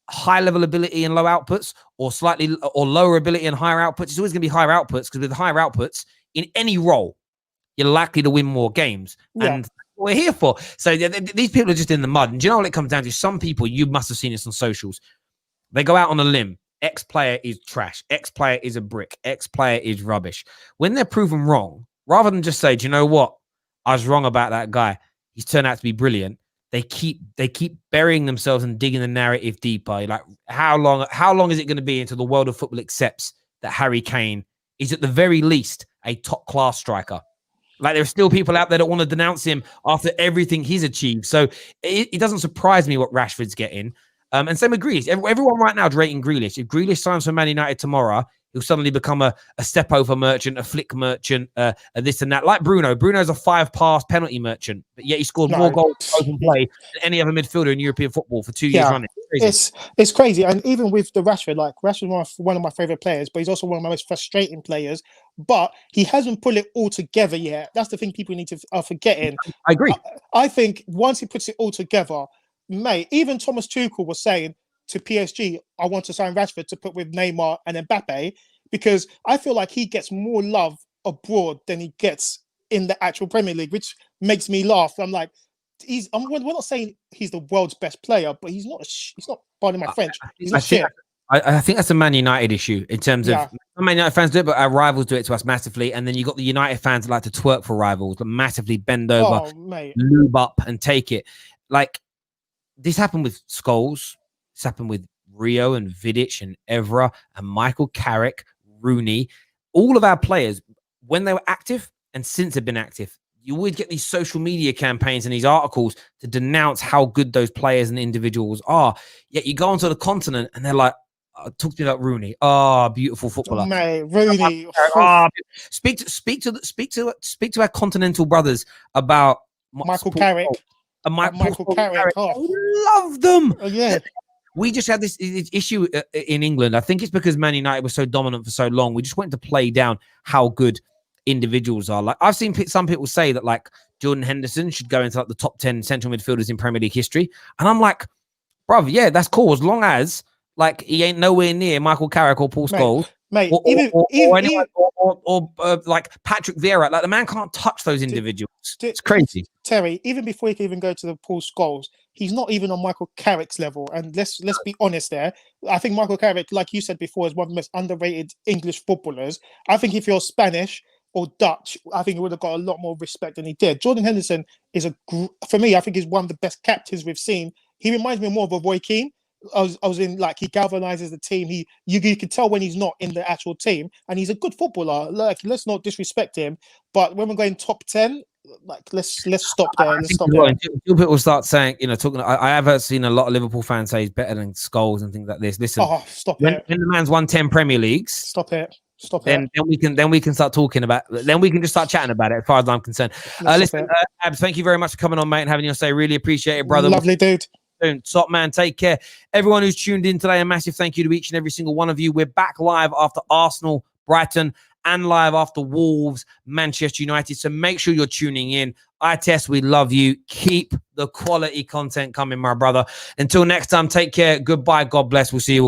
High level ability and low outputs, or slightly or lower ability and higher outputs. It's always going to be higher outputs, because with higher outputs in any role, you're likely to win more games. Yeah. And we're here for. So these people are just in the mud. And do you know what it comes down to? Some people, you must have seen this on socials, they go out on a limb. X player is trash. X player is a brick. X player is rubbish. When they're proven wrong, rather than just say, do you know what? I was wrong about that guy. He's turned out to be brilliant. They keep burying themselves and digging the narrative deeper. Like, how long is it going to be until the world of football accepts that Harry Kane is at the very least a top class striker? Like, there are still people out there that want to denounce him after everything he's achieved. So it doesn't surprise me what Rashford's getting. And same with Grealish. Everyone right now is rating Grealish. If Grealish signs for Man United tomorrow, he'll suddenly become a step over merchant, a flick merchant, a this and that. Like Bruno. Bruno's a 5-pass penalty merchant, but yet he scored more goals open play than any other midfielder in European football for 2 years running. It's crazy. And even with the Rashford, like Rashford's one of my favorite players, but he's also one of my most frustrating players. But he hasn't put it all together yet. That's the thing people need to are forgetting. I agree. I think once he puts it all together, mate, even Thomas Tuchel was saying to PSG, I want to sign Rashford to put with Neymar and Mbappe, because I feel like he gets more love abroad than he gets in the actual Premier League, which makes me laugh. I'm like, we're not saying he's the world's best player, but he's not, pardon my French, he's not shit. I think that's a Man United issue in terms of Man United fans do it, but our rivals do it to us massively. And then you got the United fans that like to twerk for rivals, that massively bend over, lube up and take it. Like, this happened with Scholes. This happened with Rio and Vidic and Evra and Michael Carrick, Rooney. All of our players, when they were active and since they've been active, you always get these social media campaigns and these articles to denounce how good those players and individuals are. Yet you go onto the continent and they're like, talk to me about Rooney. Oh, beautiful footballer. Mate, Rooney. Speak to our continental brothers about Michael Carrick. Michael Carrick. I love them. Yeah. We just had this issue in England. I think it's because Man United was so dominant for so long. We just went to play down how good individuals are. Like, I've seen some people say that like Jordan Henderson should go into like the top 10 central midfielders in Premier League history. And I'm like, brother, yeah, that's cool. As long as like he ain't nowhere near Michael Carrick or Paul Scholes, mate, or like Patrick Vieira. Like, the man can't touch those individuals. It's crazy. Terry, even before he can even go to the Paul Scholes, he's not even on Michael Carrick's level. And let's be honest there. I think Michael Carrick, like you said before, is one of the most underrated English footballers. I think if you're Spanish or Dutch, I think he would have got a lot more respect than he did. Jordan Henderson is for me, I think he's one of the best captains we've seen. He reminds me more of a Roy Keane. I was in, like, he galvanizes the team. You can tell when he's not in the actual team, and he's a good footballer. Like, let's not disrespect him. But when we're going top 10, like, let's stop there. Let's stop there. Until people start saying, talking. I have seen a lot of Liverpool fans say he's better than Scholes and things like this. Listen, stop it. When the man's won 10 Premier Leagues, stop it. Then we can start talking about. Then we can just start chatting about it. As far as I'm concerned. Listen, Abs, thank you very much for coming on, mate, and having your say. Really appreciate it, brother. Lovely dude. Top man, take care. Everyone who's tuned in today, a massive thank you to each and every single one of you. We're back live after Arsenal, Brighton, and live after Wolves, Manchester United. So make sure you're tuning in. ITS, we love you. Keep the quality content coming, my brother. Until next time, take care. Goodbye. God bless. We'll see you.